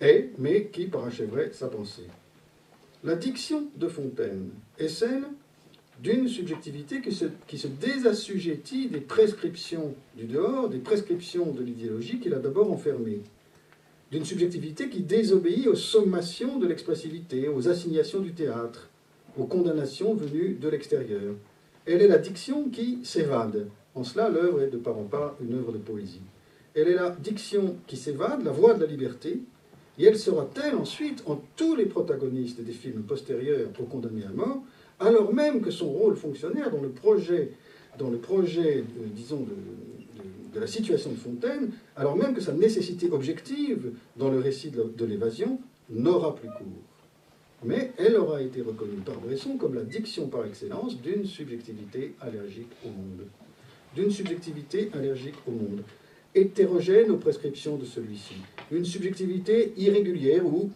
est, mais qui parachèverait sa pensée. La diction de Fontaine est celle d'une subjectivité qui se désassujettit des prescriptions du dehors, des prescriptions de l'idéologie qu'il a d'abord enfermée. D'une subjectivité qui désobéit aux sommations de l'expressivité, aux assignations du théâtre, aux condamnations venues de l'extérieur. Elle est la diction qui s'évade. En cela, l'œuvre est de part en part une œuvre de poésie. Elle est la diction qui s'évade, la voix de la liberté, et elle sera telle ensuite en tous les protagonistes des films postérieurs aux condamnés à mort, alors même que son rôle fonctionnaire dans le projet disons, de la situation de Fontaine, alors même que sa nécessité objective dans le récit de l'évasion n'aura plus cours. Mais elle aura été reconnue par Bresson comme la diction par excellence d'une subjectivité allergique au monde. D'une subjectivité allergique au monde, hétérogène aux prescriptions de celui-ci. Une subjectivité irrégulière ou,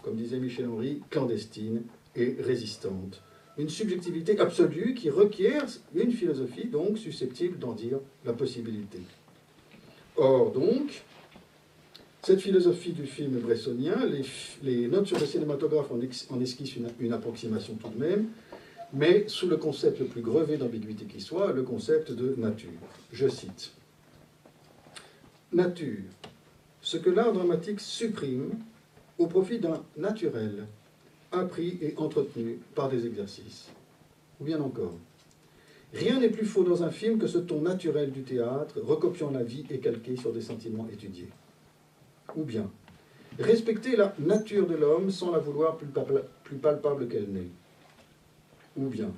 comme disait Michel Henry, clandestine et résistante. Une subjectivité absolue qui requiert une philosophie donc susceptible d'en dire la possibilité. Or donc, cette philosophie du film bressonien, les notes sur le cinématographe en esquissent une approximation tout de même, mais sous le concept le plus grevé d'ambiguïté qui soit, le concept de nature. Je cite. Nature, ce que l'art dramatique supprime au profit d'un naturel, appris et entretenu par des exercices. Ou bien encore, rien n'est plus faux dans un film que ce ton naturel du théâtre, recopiant la vie et calqué sur des sentiments étudiés. Ou bien, respecter la nature de l'homme sans la vouloir plus palpable qu'elle n'est. Ou bien,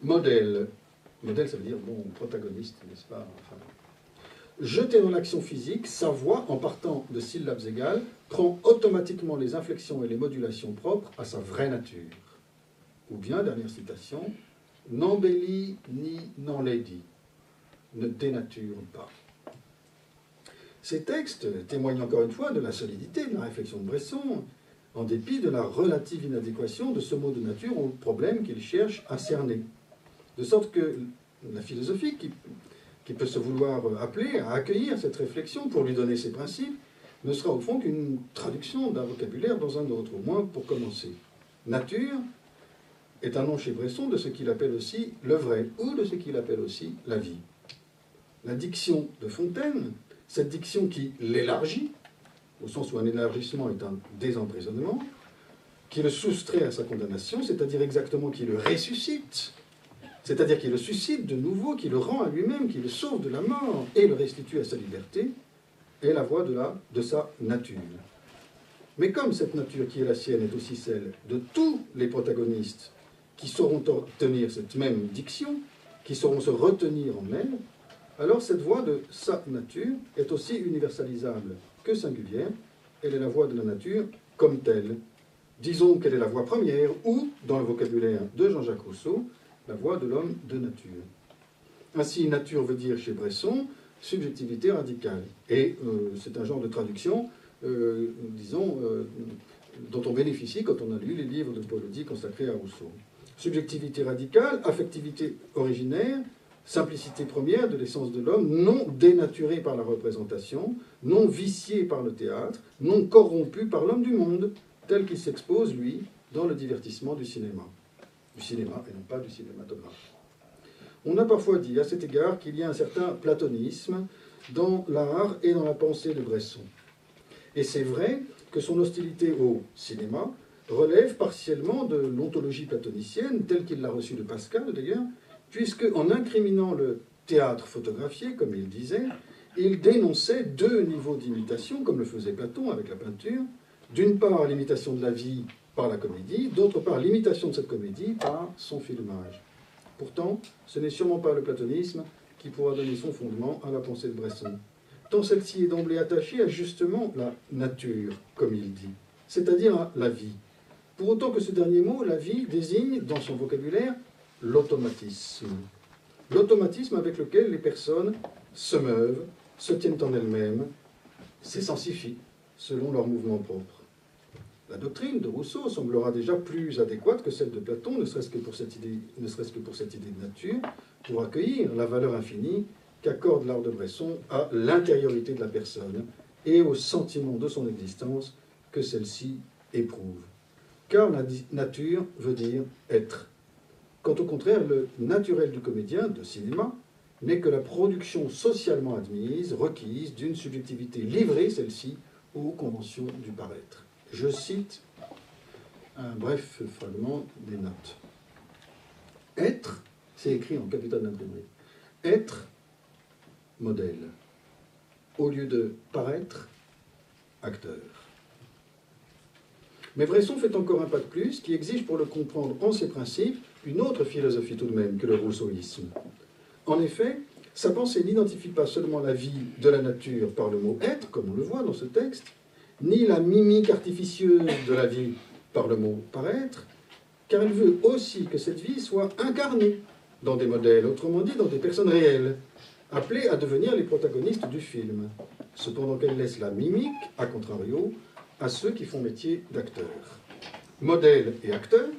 modèle, ça veut dire, bon, protagoniste, n'est-ce pas, enfin, jeter dans l'action physique, sa voix, en partant de syllabes égales, prend automatiquement les inflexions et les modulations propres à sa vraie nature. Ou bien, dernière citation, n'embellit ni n'enlaidit, ne dénature pas. Ces textes témoignent encore une fois de la solidité de la réflexion de Bresson, en dépit de la relative inadéquation de ce mot de nature au problème qu'il cherche à cerner. De sorte que la philosophie qui qui peut se vouloir appeler à accueillir cette réflexion pour lui donner ses principes, ne sera au fond qu'une traduction d'un vocabulaire dans un autre, au moins pour commencer. Nature est un nom chez Bresson de ce qu'il appelle aussi le vrai, ou de ce qu'il appelle aussi la vie. La diction de Fontaine, cette diction qui l'élargit, au sens où un élargissement est un désemprisonnement, qui le soustrait à sa condamnation, c'est-à-dire exactement qui le ressuscite, c'est-à-dire qui le suscite de nouveau, qui le rend à lui-même, qui le sauve de la mort et le restitue à sa liberté, est la voie de sa nature. Mais comme cette nature qui est la sienne est aussi celle de tous les protagonistes qui sauront obtenir cette même diction, qui sauront se retenir en elle, alors cette voie de sa nature est aussi universalisable que singulière. Elle est la voie de la nature comme telle. Disons qu'elle est la voie première, ou, dans le vocabulaire de Jean-Jacques Rousseau, la voie de l'homme de nature. Ainsi, nature veut dire chez Bresson subjectivité radicale. Et c'est un genre de traduction, disons, dont on bénéficie quand on a lu les livres de Paul Oddy consacrés à Rousseau. Subjectivité radicale, affectivité originaire, simplicité première de l'essence de l'homme, non dénaturée par la représentation, non viciée par le théâtre, non corrompue par l'homme du monde, tel qu'il s'expose, lui, dans le divertissement du cinéma. Du cinéma et non pas du cinématographe. On a parfois dit à cet égard qu'il y a un certain platonisme dans l'art et dans la pensée de Bresson. Et c'est vrai que son hostilité au cinéma relève partiellement de l'ontologie platonicienne, telle qu'il l'a reçue de Pascal d'ailleurs, puisque en incriminant le théâtre photographié, comme il disait, il dénonçait deux niveaux d'imitation, comme le faisait Platon avec la peinture. D'une part, l'imitation de la vie par la comédie, d'autre part, l'imitation de cette comédie par son filmage. Pourtant, ce n'est sûrement pas le platonisme qui pourra donner son fondement à la pensée de Bresson, tant celle-ci est d'emblée attachée à justement la nature, comme il dit, c'est-à-dire à la vie. Pour autant que ce dernier mot, la vie, désigne dans son vocabulaire l'automatisme. L'automatisme avec lequel les personnes se meuvent, se tiennent en elles-mêmes, s'essensifient selon leurs mouvements propres. La doctrine de Rousseau semblera déjà plus adéquate que celle de Platon, ne serait-ce que pour cette idée de nature, pour accueillir la valeur infinie qu'accorde l'art de Bresson à l'intériorité de la personne et au sentiment de son existence que celle-ci éprouve. Car la nature veut dire être. Quand au contraire, le naturel du comédien de cinéma n'est que la production socialement admise, requise, d'une subjectivité livrée, celle-ci, aux conventions du paraître. Je cite un bref fragment des notes. Être, c'est écrit en capital d'imprimerie, être modèle, au lieu de paraître acteur. Mais Bresson fait encore un pas de plus, qui exige pour le comprendre en ses principes une autre philosophie tout de même que le rousseauisme. En effet, sa pensée n'identifie pas seulement la vie de la nature par le mot être, comme on le voit dans ce texte, ni la mimique artificieuse de la vie par le mot paraître, car elle veut aussi que cette vie soit incarnée dans des modèles, autrement dit dans des personnes réelles, appelées à devenir les protagonistes du film, cependant qu'elle laisse la mimique, à contrario, à ceux qui font métier d'acteurs. Modèle et acteur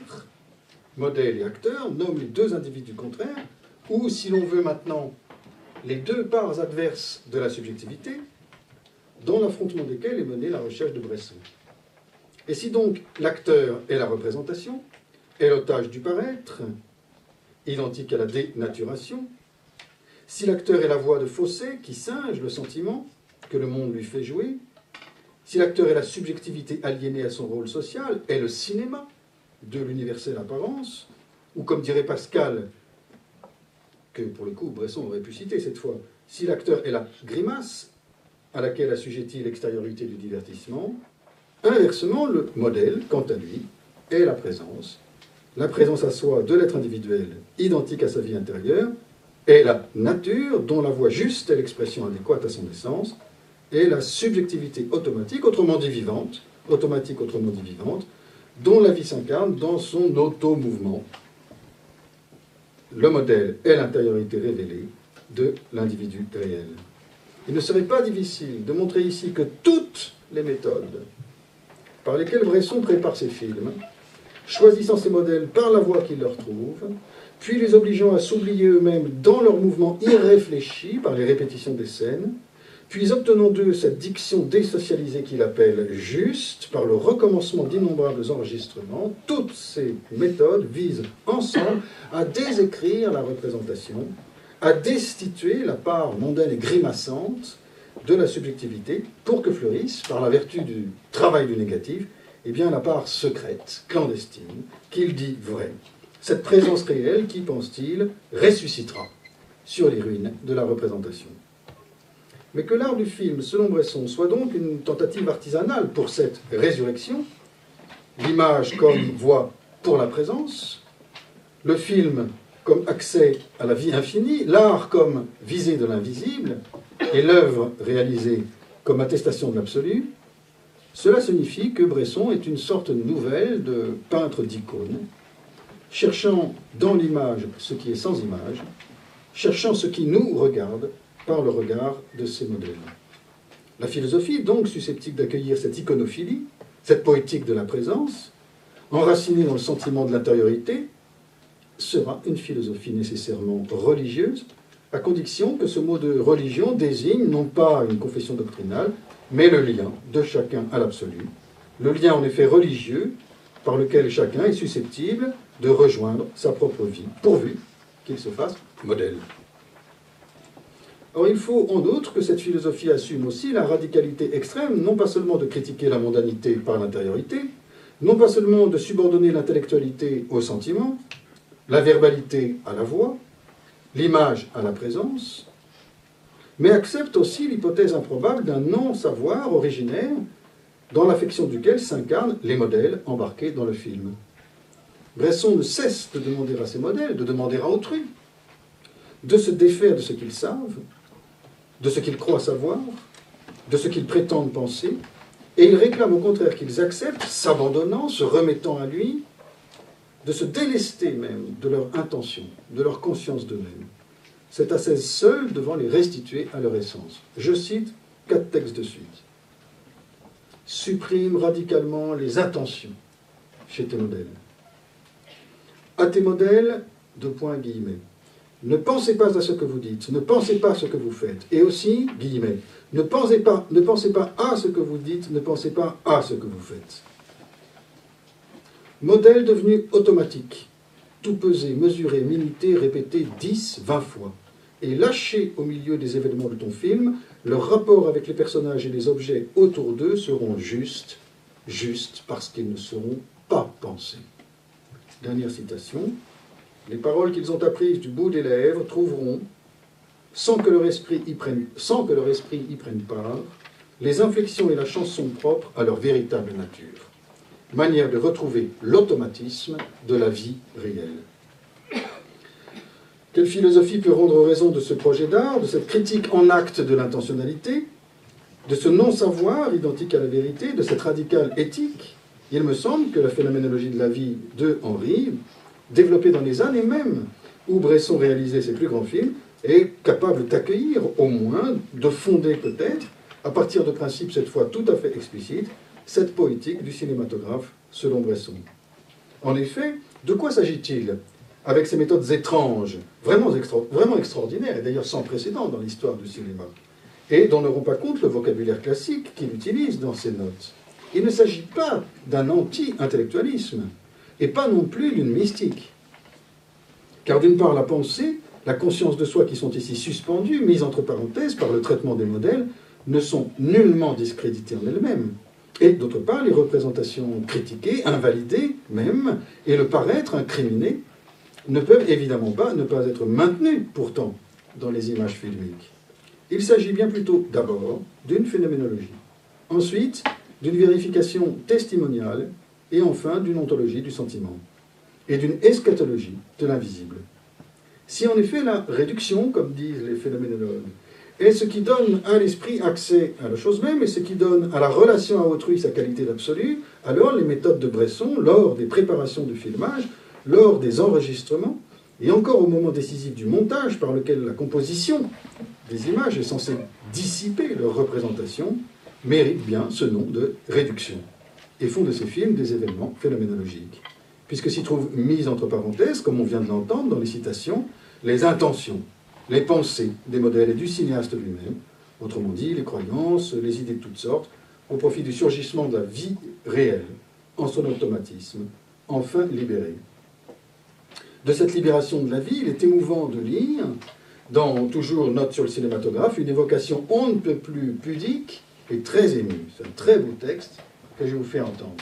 nomment les deux individus contraires, ou, si l'on veut maintenant, les deux parts adverses de la subjectivité, dans l'affrontement desquels est menée la recherche de Bresson. Et si donc l'acteur est la représentation, est l'otage du paraître, identique à la dénaturation, si l'acteur est la voix de Fossé qui singe le sentiment que le monde lui fait jouer, si l'acteur est la subjectivité aliénée à son rôle social, est le cinéma de l'universelle apparence, ou comme dirait Pascal, que pour le coup Bresson aurait pu citer cette fois, si l'acteur est la grimace à laquelle assujettit l'extériorité du divertissement, inversement, le modèle, quant à lui, est la présence à soi de l'être individuel, identique à sa vie intérieure, est la nature dont la voix juste est l'expression adéquate à son essence, et la subjectivité automatique, autrement dit vivante, automatique autrement dit vivante, dont la vie s'incarne dans son auto-mouvement. Le modèle est l'intériorité révélée de l'individu réel. Il ne serait pas difficile de montrer ici que toutes les méthodes par lesquelles Bresson prépare ses films, choisissant ses modèles par la voix qu'il leur trouve, puis les obligeant à s'oublier eux-mêmes dans leurs mouvements irréfléchis par les répétitions des scènes, puis obtenant d'eux cette diction désocialisée qu'il appelle juste par le recommencement d'innombrables enregistrements. Toutes ces méthodes visent ensemble à désécrire la représentation, à destituer la part mondaine et grimaçante de la subjectivité pour que fleurisse, par la vertu du travail du négatif, eh bien, la part secrète, clandestine, qu'il dit vraie. Cette présence réelle qui, pense-t-il, ressuscitera sur les ruines de la représentation. Mais que l'art du film, selon Bresson, soit donc une tentative artisanale pour cette résurrection, l'image comme voie pour la présence, le film comme accès à la vie infinie, l'art comme visée de l'invisible, et l'œuvre réalisée comme attestation de l'absolu, cela signifie que Bresson est une sorte nouvelle de peintre d'icône, cherchant dans l'image ce qui est sans image, cherchant ce qui nous regarde par le regard de ces modèles. La philosophie, donc susceptible d'accueillir cette iconophilie, cette poétique de la présence, enracinée dans le sentiment de l'intériorité, sera une philosophie nécessairement religieuse, à condition que ce mot de religion désigne non pas une confession doctrinale, mais le lien de chacun à l'absolu, le lien en effet religieux par lequel chacun est susceptible de rejoindre sa propre vie, pourvu qu'il se fasse modèle. Or, il faut en outre que cette philosophie assume aussi la radicalité extrême, non pas seulement de critiquer la mondanité par l'intériorité, non pas seulement de subordonner l'intellectualité au sentiment, la verbalité à la voix, l'image à la présence, mais accepte aussi l'hypothèse improbable d'un non-savoir originaire dans l'affection duquel s'incarnent les modèles embarqués dans le film. Bresson ne cesse de demander à ses modèles, de demander à autrui, de se défaire de ce qu'ils savent, de ce qu'ils croient savoir, de ce qu'ils prétendent penser, et il réclame au contraire qu'ils acceptent, s'abandonnant, se remettant à lui, de se délester même de leur intention, de leur conscience d'eux-mêmes. C'est à cesse seul devant les restituer à leur essence. Je cite 4 textes de suite. Supprime radicalement les intentions chez tes modèles. À tes modèles, 2 points guillemets. Ne pensez pas à ce que vous dites, ne pensez pas à ce que vous faites. Et aussi, guillemets, ne pensez pas à ce que vous dites, ne pensez pas à ce que vous faites. Modèle devenu automatique, tout pesé, mesuré, minuté, répété 10, 20 fois, et lâché au milieu des événements de ton film, leurs rapports avec les personnages et les objets autour d'eux seront justes parce qu'ils ne seront pas pensés. Dernière citation. Les paroles qu'ils ont apprises du bout des lèvres trouveront, sans que leur esprit y prenne part, les inflexions et la chanson propres à leur véritable nature. Manière de retrouver l'automatisme de la vie réelle. Quelle philosophie peut rendre raison de ce projet d'art, de cette critique en acte de l'intentionnalité, de ce non-savoir identique à la vérité, de cette radicale éthique? Il me semble que la phénoménologie de la vie de Henry, développée dans les années même où Bresson réalisait ses plus grands films, est capable d'accueillir, au moins, de fonder peut-être, à partir de principes cette fois tout à fait explicites, cette poétique du cinématographe selon Bresson. En effet, de quoi s'agit-il avec ces méthodes étranges, vraiment extraordinaires, et d'ailleurs sans précédent dans l'histoire du cinéma, et dont ne rend pas compte le vocabulaire classique qu'il utilise dans ses notes? Il ne s'agit pas d'un anti-intellectualisme, et pas non plus d'une mystique. Car d'une part, la pensée, la conscience de soi qui sont ici suspendues, mises entre parenthèses par le traitement des modèles, ne sont nullement discréditées en elles-mêmes. Et d'autre part, les représentations critiquées, invalidées même, et le paraître incriminé, ne peuvent évidemment pas ne pas être maintenues pourtant dans les images filmiques. Il s'agit bien plutôt d'abord d'une phénoménologie, ensuite d'une vérification testimoniale, et enfin d'une ontologie du sentiment, et d'une eschatologie de l'invisible. Si en effet la réduction, comme disent les phénoménologues, est ce qui donne à l'esprit accès à la chose même, et ce qui donne à la relation à autrui sa qualité d'absolu, alors les méthodes de Bresson, lors des préparations du filmage, lors des enregistrements, et encore au moment décisif du montage, par lequel la composition des images est censée dissiper leur représentation, méritent bien ce nom de réduction, et font de ces films des événements phénoménologiques. puisque s'y trouvent mises entre parenthèses, comme on vient de l'entendre dans les citations, les intentions, les pensées des modèles et du cinéaste lui-même, autrement dit, les croyances, les idées de toutes sortes, au profit du surgissement de la vie réelle, en son automatisme, enfin libérée. De cette libération de la vie, il est émouvant de lire, dans toujours Note sur le cinématographe, une évocation on ne peut plus pudique et très émue. C'est un très beau texte que je vous fais entendre.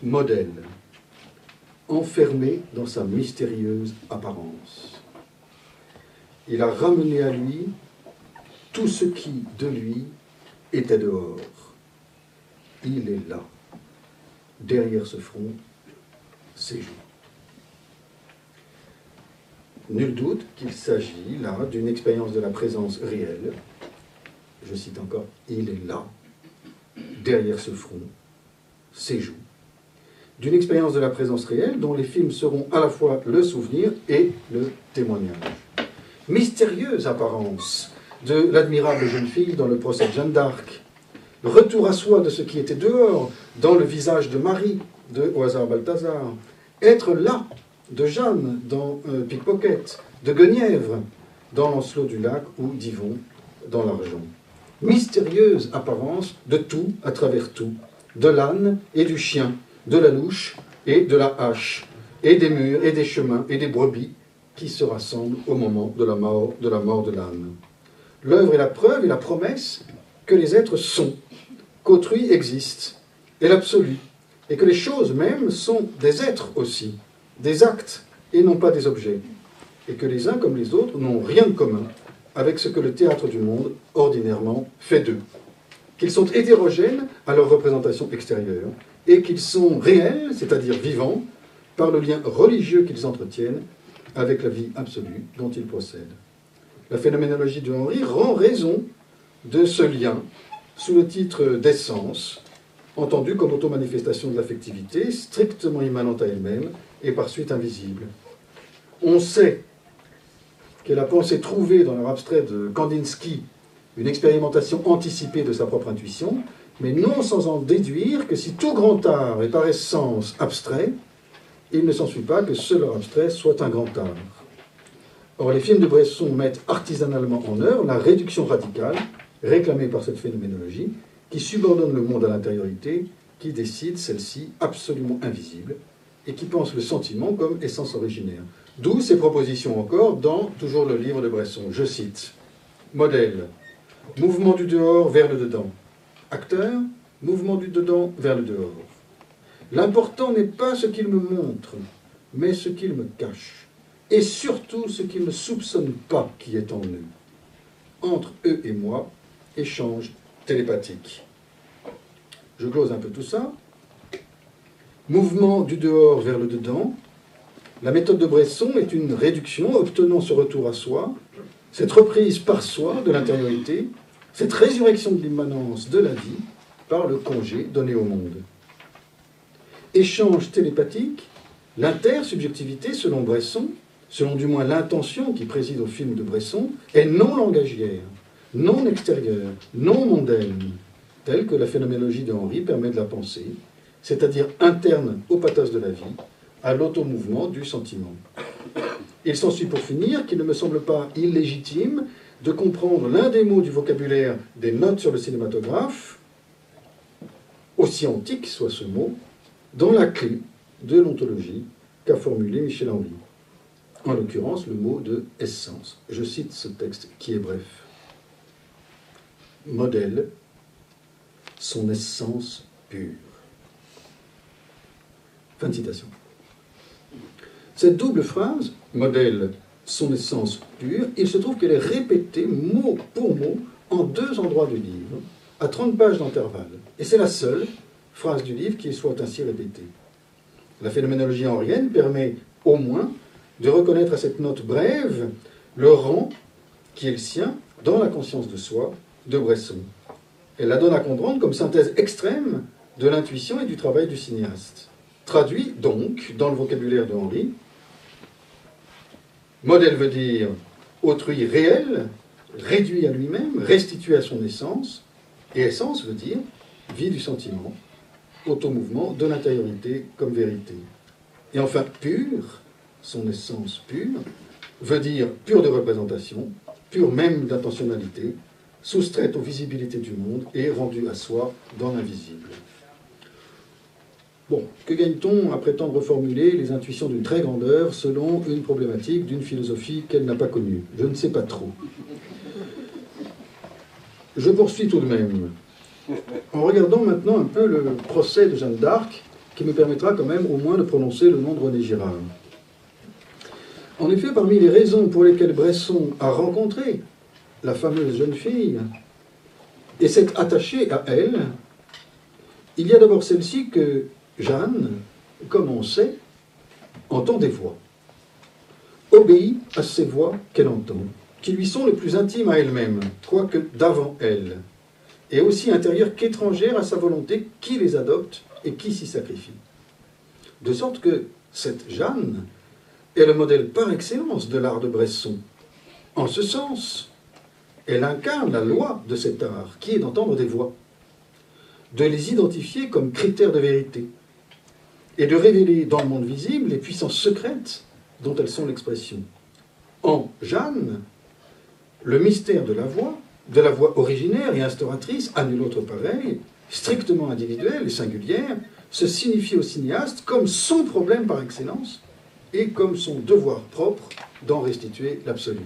Modèle, enfermé dans sa mystérieuse apparence. Il a ramené à lui tout ce qui, de lui, était dehors. Il est là. Derrière ce front, ses joues. Nul doute qu'il s'agit là d'une expérience de la présence réelle. Je cite encore, il est là, derrière ce front, ses joues. D'une expérience de la présence réelle dont les films seront à la fois le souvenir et le témoignage. Mystérieuse apparence de l'admirable jeune fille dans le procès de Jeanne d'Arc. Retour à soi de ce qui était dehors dans le visage de Marie de Au hasard Balthazar. Être là de Jeanne dans Pickpocket, de Guenièvre dans Lancelot du Lac ou d'Yvon dans L'Argent. Mystérieuse apparence de tout à travers tout, de l'âne et du chien, de la louche et de la hache, et des murs et des chemins et des brebis qui se rassemblent au moment de la mort de l'âne. L'œuvre est la preuve et la promesse que les êtres sont, qu'autrui existe, et l'absolu, et que les choses mêmes sont des êtres aussi, des actes et non pas des objets, et que les uns comme les autres n'ont rien de commun avec ce que le théâtre du monde ordinairement fait d'eux, qu'ils sont hétérogènes à leur représentation extérieure, et qu'ils sont réels, c'est-à-dire vivants, par le lien religieux qu'ils entretiennent avec la vie absolue dont ils procèdent. La phénoménologie de Henry rend raison de ce lien sous le titre d'essence, entendu comme automanifestation de l'affectivité, strictement immanente à elle-même et par suite invisible. On sait que la pensée trouvée dans l'art abstrait de Kandinsky, une expérimentation anticipée de sa propre intuition, mais non sans en déduire que si tout grand art est par essence abstrait, il ne s'ensuit pas que seul art abstrait soit un grand art. Or, les films de Bresson mettent artisanalement en œuvre la réduction radicale, réclamée par cette phénoménologie, qui subordonne le monde à l'intériorité, qui décide celle-ci absolument invisible, et qui pense le sentiment comme essence originaire. D'où ces propositions encore dans toujours le livre de Bresson. Je cite, modèle, mouvement du dehors vers le dedans. Acteur, mouvement du dedans vers le dehors. L'important n'est pas ce qu'il me montre, mais ce qu'il me cache. Et surtout ce qu'il ne soupçonne pas qui est en eux. Entre eux et moi, échange télépathique. Je glose un peu tout ça. Mouvement du dehors vers le dedans. La méthode de Bresson est une réduction obtenant ce retour à soi, cette reprise par soi de l'intériorité, cette résurrection de l'immanence de la vie par le congé donné au monde. Échange télépathique, l'intersubjectivité, selon Bresson, selon du moins l'intention qui préside au film de Bresson, est non langagière, non extérieure, non mondaine, telle que la phénoménologie de Henry permet de la penser, c'est-à-dire interne au pathos de la vie, à l'automouvement du sentiment. Il s'ensuit pour finir qu'il ne me semble pas illégitime de comprendre l'un des mots du vocabulaire des notes sur le cinématographe, aussi antique soit ce mot, dans la clé de l'ontologie qu'a formulé Michel Henry. En l'occurrence, le mot de essence. Je cite ce texte qui est bref. Modèle, son essence pure. Fin de citation. Cette double phrase, modèle, son essence pure, il se trouve qu'elle est répétée mot pour mot en 2 endroits du livre, à 30 pages d'intervalle. Et c'est la seule phrase du livre qui soit ainsi répétée. La phénoménologie henrienne permet au moins de reconnaître à cette note brève le rang qui est le sien dans la conscience de soi de Bresson. Elle la donne à comprendre comme synthèse extrême de l'intuition et du travail du cinéaste. Traduit donc dans le vocabulaire de Henry, modèle veut dire autrui réel, réduit à lui-même, restitué à son essence, et essence veut dire vie du sentiment, automouvement de l'intériorité comme vérité. Et enfin, pure, son essence pure, veut dire pure de représentation, pure même d'intentionnalité, soustraite aux visibilités du monde et rendue à soi dans l'invisible. Bon, que gagne-t-on à prétendre reformuler les intuitions d'une très grande œuvre selon une problématique d'une philosophie qu'elle n'a pas connue? Je ne sais pas trop. Je poursuis tout de même, en regardant maintenant un peu le procès de Jeanne d'Arc, qui me permettra quand même au moins de prononcer le nom de René Girard. En effet, parmi les raisons pour lesquelles Bresson a rencontré la fameuse jeune fille et s'est attaché à elle, il y a d'abord celle-ci que Jeanne, comme on sait, entend des voix, obéit à ces voix qu'elle entend, qui lui sont les plus intimes à elle-même, quoique d'avant elle, et aussi intérieures qu'étrangères à sa volonté, qui les adopte et qui s'y sacrifie. De sorte que cette Jeanne est le modèle par excellence de l'art de Bresson. En ce sens, elle incarne la loi de cet art, qui est d'entendre des voix, de les identifier comme critères de vérité, et de révéler dans le monde visible les puissances secrètes dont elles sont l'expression. En Jeanne, le mystère de la voix originaire et instauratrice, à nul autre pareil, strictement individuelle et singulière, se signifie au cinéaste comme son problème par excellence et comme son devoir propre d'en restituer l'absolu.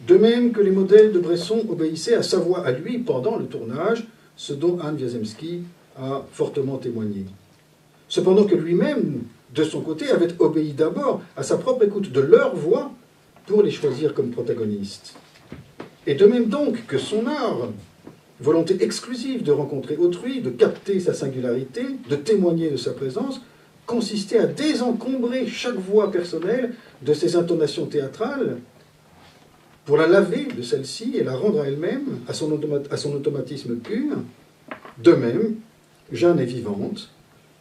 De même que les modèles de Bresson obéissaient à sa voix à lui pendant le tournage, ce dont Anne Wiazemski a fortement témoigné. Cependant que lui-même, de son côté, avait obéi d'abord à sa propre écoute de leur voix pour les choisir comme protagonistes. Et de même donc que son art, volonté exclusive de rencontrer autrui, de capter sa singularité, de témoigner de sa présence, consistait à désencombrer chaque voix personnelle de ses intonations théâtrales pour la laver de celle-ci et la rendre à elle-même, à son automatisme pur. De même, Jeanne est vivante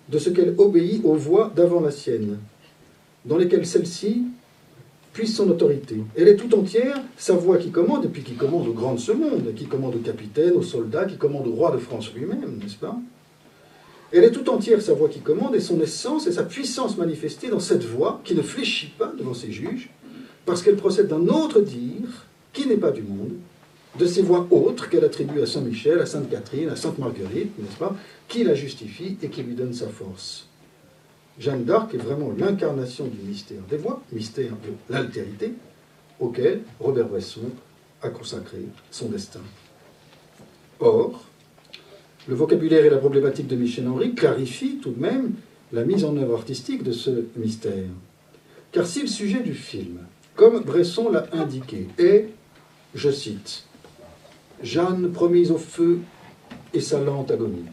de ce qu'elle obéit aux voix d'avant la sienne, dans lesquelles celle-ci puise son autorité. Elle est tout entière sa voix qui commande, et puis qui commande au grand de ce monde, qui commande au capitaine, aux soldats, qui commande au roi de France lui-même, n'est-ce pas? Elle est tout entière sa voix qui commande, et son essence et sa puissance manifestée dans cette voix qui ne fléchit pas devant ses juges, parce qu'elle procède d'un autre dire qui n'est pas du monde, de ces voix autres qu'elle attribue à Saint-Michel, à Sainte-Catherine, à Sainte-Marguerite, n'est-ce pas, qui la justifie et qui lui donne sa force. Jeanne d'Arc est vraiment l'incarnation du mystère des voix, mystère de l'altérité, auquel Robert Bresson a consacré son destin. Or, le vocabulaire et la problématique de Michel Henry clarifient tout de même la mise en œuvre artistique de ce mystère. Car si le sujet du film, comme Bresson l'a indiqué, est, je cite, « Jeanne promise au feu et sa lente agonie ».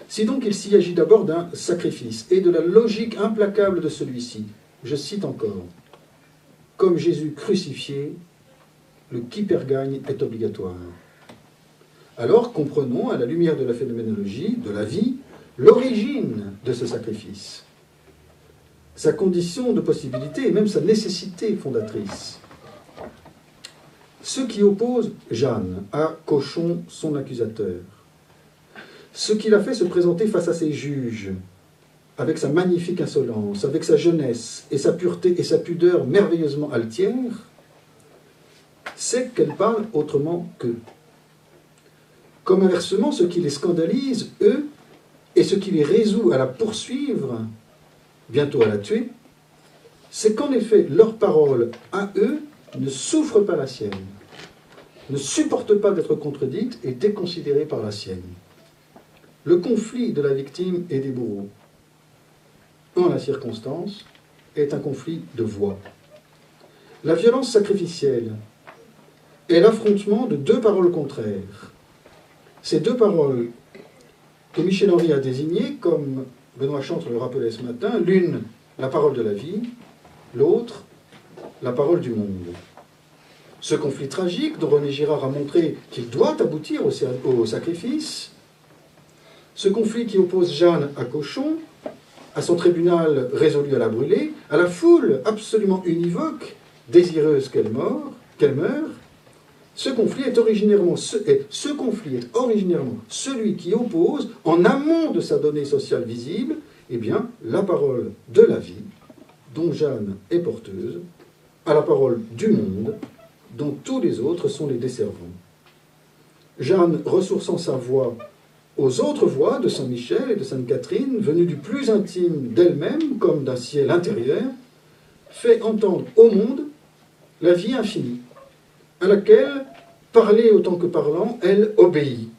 Si donc il s'y agit d'abord d'un sacrifice et de la logique implacable de celui-ci, je cite encore, « Comme Jésus crucifié, le qui perd gagne est obligatoire ». Alors comprenons, à la lumière de la phénoménologie, de la vie, l'origine de ce sacrifice, sa condition de possibilité et même sa nécessité fondatrice. Ce qui oppose Jeanne à Cochon, son accusateur, ce qui l'a fait se présenter face à ses juges, avec sa magnifique insolence, avec sa jeunesse et sa pureté et sa pudeur merveilleusement altières, c'est qu'elle parle autrement qu'eux. Comme inversement, ce qui les scandalise, eux, et ce qui les résout à la poursuivre, bientôt à la tuer, c'est qu'en effet, leur parole à eux ne souffre pas la sienne, ne supporte pas d'être contredite et déconsidérée par la sienne. Le conflit de la victime et des bourreaux, en la circonstance, est un conflit de voix. La violence sacrificielle est l'affrontement de deux paroles contraires. Ces deux paroles que Michel Henry a désignées, comme Benoît Chantre le rappelait ce matin, l'une, la parole de la vie, l'autre, la parole du monde. Ce conflit tragique, dont René Girard a montré qu'il doit aboutir au sacrifice, ce conflit qui oppose Jeanne à Cochon, à son tribunal résolu à la brûler, à la foule absolument univoque, désireuse qu'elle meure, Ce conflit est originairement celui qui oppose, en amont de sa donnée sociale visible, eh bien, la parole de la vie, dont Jeanne est porteuse, à la parole du monde, dont tous les autres sont les desservants. Jeanne, ressourçant sa voix aux autres voix de Saint Michel et de Sainte Catherine, venues du plus intime d'elle-même, comme d'un ciel intérieur, fait entendre au monde la vie infinie, à laquelle, parler autant que parlant, elle obéit,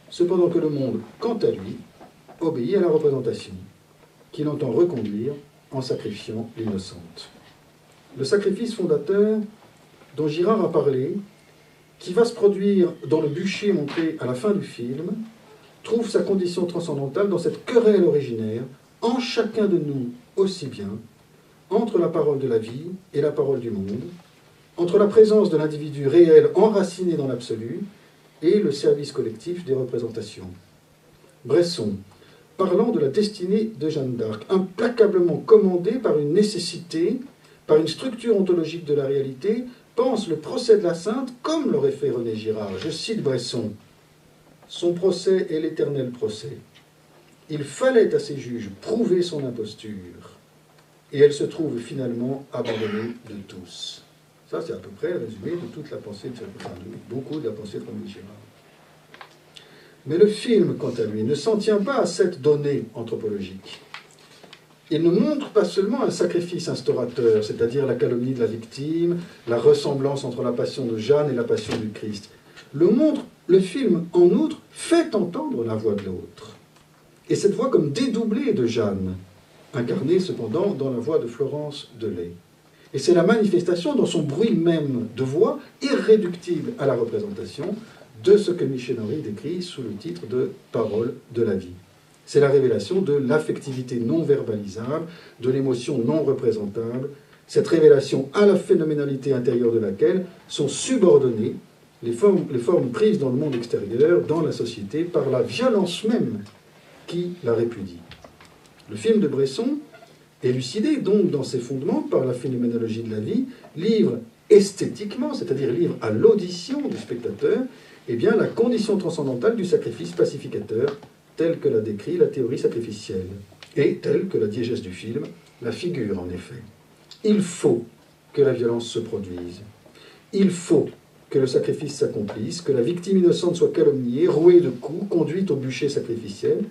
cependant que le monde, quant à lui, obéit à la représentation, qu'il entend reconduire en sacrifiant l'innocente. Le sacrifice fondateur dont Girard a parlé, qui va se produire dans le bûcher montré à la fin du film, trouve sa condition transcendantale dans cette querelle originaire, en chacun de nous aussi bien, entre la parole de la vie et la parole du monde, entre la présence de l'individu réel enraciné dans l'absolu et le service collectif des représentations. Bresson, parlant de la destinée de Jeanne d'Arc, implacablement commandée par une nécessité, par une structure ontologique de la réalité, pense le procès de la sainte comme l'aurait fait René Girard. Je cite Bresson. « Son procès est l'éternel procès. Il fallait à ses juges prouver son imposture, et elle se trouve finalement abandonnée de tous. » Ça, c'est à peu près le résumé de toute la pensée, beaucoup de la pensée de René Girard. Mais le film, quant à lui, ne s'en tient pas à cette donnée anthropologique. Il ne montre pas seulement un sacrifice instaurateur, c'est-à-dire la calomnie de la victime, la ressemblance entre la passion de Jeanne et la passion du Christ. Le film, en outre, fait entendre la voix de l'autre. Et cette voix comme dédoublée de Jeanne, incarnée cependant dans la voix de Florence Delay. Et c'est la manifestation dans son bruit même de voix, irréductible à la représentation, de ce que Michel Henry décrit sous le titre de « Parole de la vie ». C'est la révélation de l'affectivité non verbalisable, de l'émotion non représentable, cette révélation à la phénoménalité intérieure de laquelle sont subordonnées les formes prises dans le monde extérieur, dans la société, par la violence même qui la répudie. Le film de Bresson, élucidé donc dans ses fondements par la phénoménologie de la vie, livre esthétiquement, c'est-à-dire livre à l'audition du spectateur, eh bien, la condition transcendantale du sacrifice pacificateur, telle que l'a décrit la théorie sacrificielle, et telle que la diégèse du film la figure en effet. Il faut que la violence se produise. Il faut que le sacrifice s'accomplisse, que la victime innocente soit calomniée, rouée de coups, conduite au bûcher sacrificiel,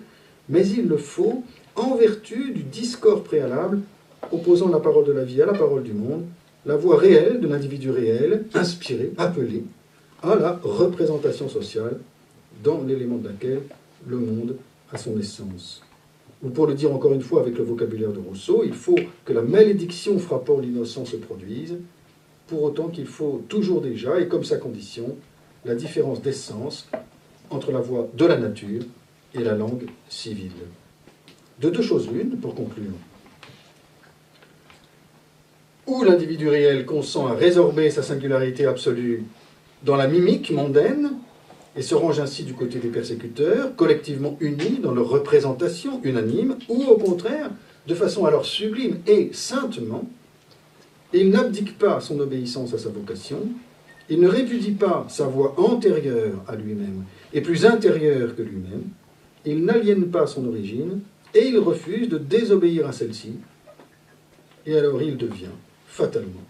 mais il le faut en vertu du discours préalable opposant la parole de la vie à la parole du monde, la voix réelle de l'individu réel, inspirée, appelée à la représentation sociale, dans l'élément de laquelle le monde a son essence. Ou pour le dire encore une fois avec le vocabulaire de Rousseau, il faut que la malédiction frappant l'innocent se produise, pour autant qu'il faut toujours déjà, et comme sa condition, la différence d'essence entre la voix de la nature et la langue civile. De deux choses l'une, pour conclure. Ou l'individu réel consent à résorber sa singularité absolue dans la mimique mondaine, et se range ainsi du côté des persécuteurs, collectivement unis dans leur représentation unanime, ou au contraire, de façon alors sublime et saintement, il n'abdique pas son obéissance à sa vocation, il ne répudie pas sa voix antérieure à lui-même et plus intérieure que lui-même, il n'aliène pas son origine et il refuse de désobéir à celle-ci, et alors il devient, fatalement,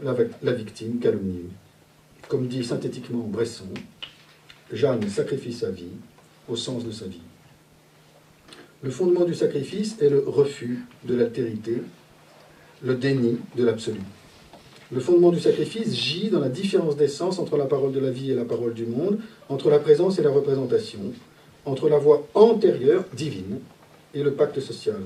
la victime calomniée. Comme dit synthétiquement Bresson, Jeanne sacrifie sa vie au sens de sa vie. Le fondement du sacrifice est le refus de l'altérité, le déni de l'absolu. Le fondement du sacrifice gît dans la différence d'essence entre la parole de la vie et la parole du monde, entre la présence et la représentation, entre la voix antérieure, divine, et le pacte social.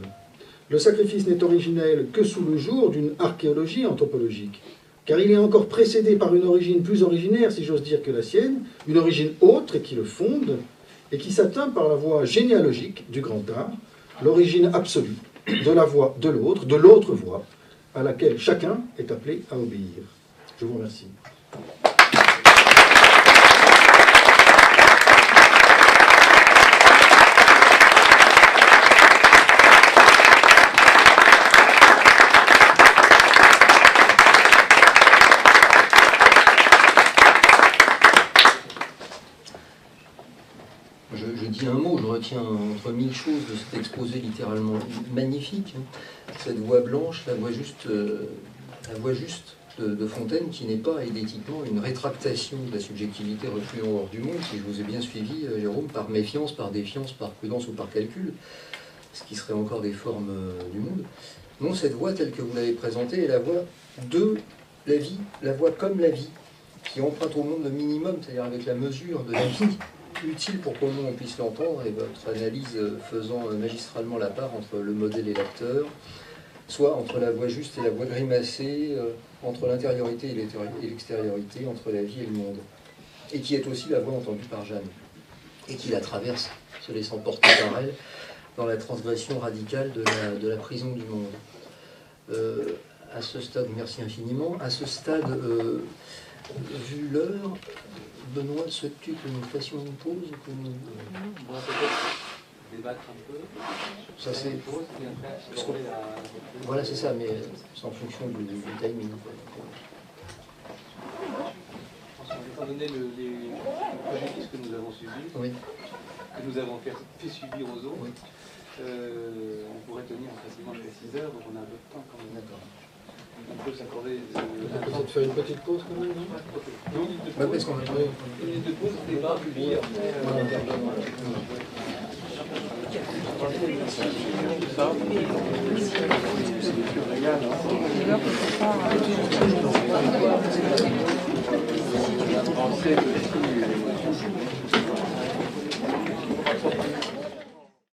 Le sacrifice n'est originel que sous le jour d'une archéologie anthropologique, car il est encore précédé par une origine plus originaire, si j'ose dire, que la sienne, une origine autre et qui le fonde, et qui s'atteint par la voie généalogique du grand art, l'origine absolue de la voix de l'autre voix, à laquelle chacun est appelé à obéir. Je vous remercie. retiens entre mille choses de cet exposé littéralement magnifique, hein, cette voix blanche, la voix juste de Fontaine, qui n'est pas idétiquement une rétractation de la subjectivité reclue en hors du monde, si je vous ai bien suivi, Jérôme, par méfiance, par défiance, par prudence ou par calcul, ce qui serait encore des formes du monde. Non, cette voix telle que vous l'avez présentée est la voix de la vie, la voix comme la vie, qui emprunte au monde le minimum, c'est-à-dire avec la mesure de la vie utile pour qu'au moins on puisse l'entendre, et votre analyse faisant magistralement la part entre le modèle et l'acteur, soit entre la voix juste et la voix grimacée, entre l'intériorité et l'extériorité, entre la vie et le monde, et qui est aussi la voix entendue par Jeanne, et qui la traverse, se laissant porter par elle, dans la transgression radicale de la prison du monde. À ce stade, merci infiniment, à ce stade, vu l'heure, Benoît, souhaites-tu que nous fassions une pause ou que nous... On va peut-être débattre un peu. Ça c'est... Voilà, c'est ça, mais c'est en fonction du timing. Étant donné les projets que nous avons suivis, Oui. que nous avons fait subir aux autres, Oui. on pourrait tenir facilement jusqu'à 6 heures, donc on a un peu de temps quand même. D'accord. On peut s'accorder... On peut peut-être faire une petite pause quand même, non? Une minute de Ouais, pause. parce qu'on a... Une minute de pause, débat, puis après...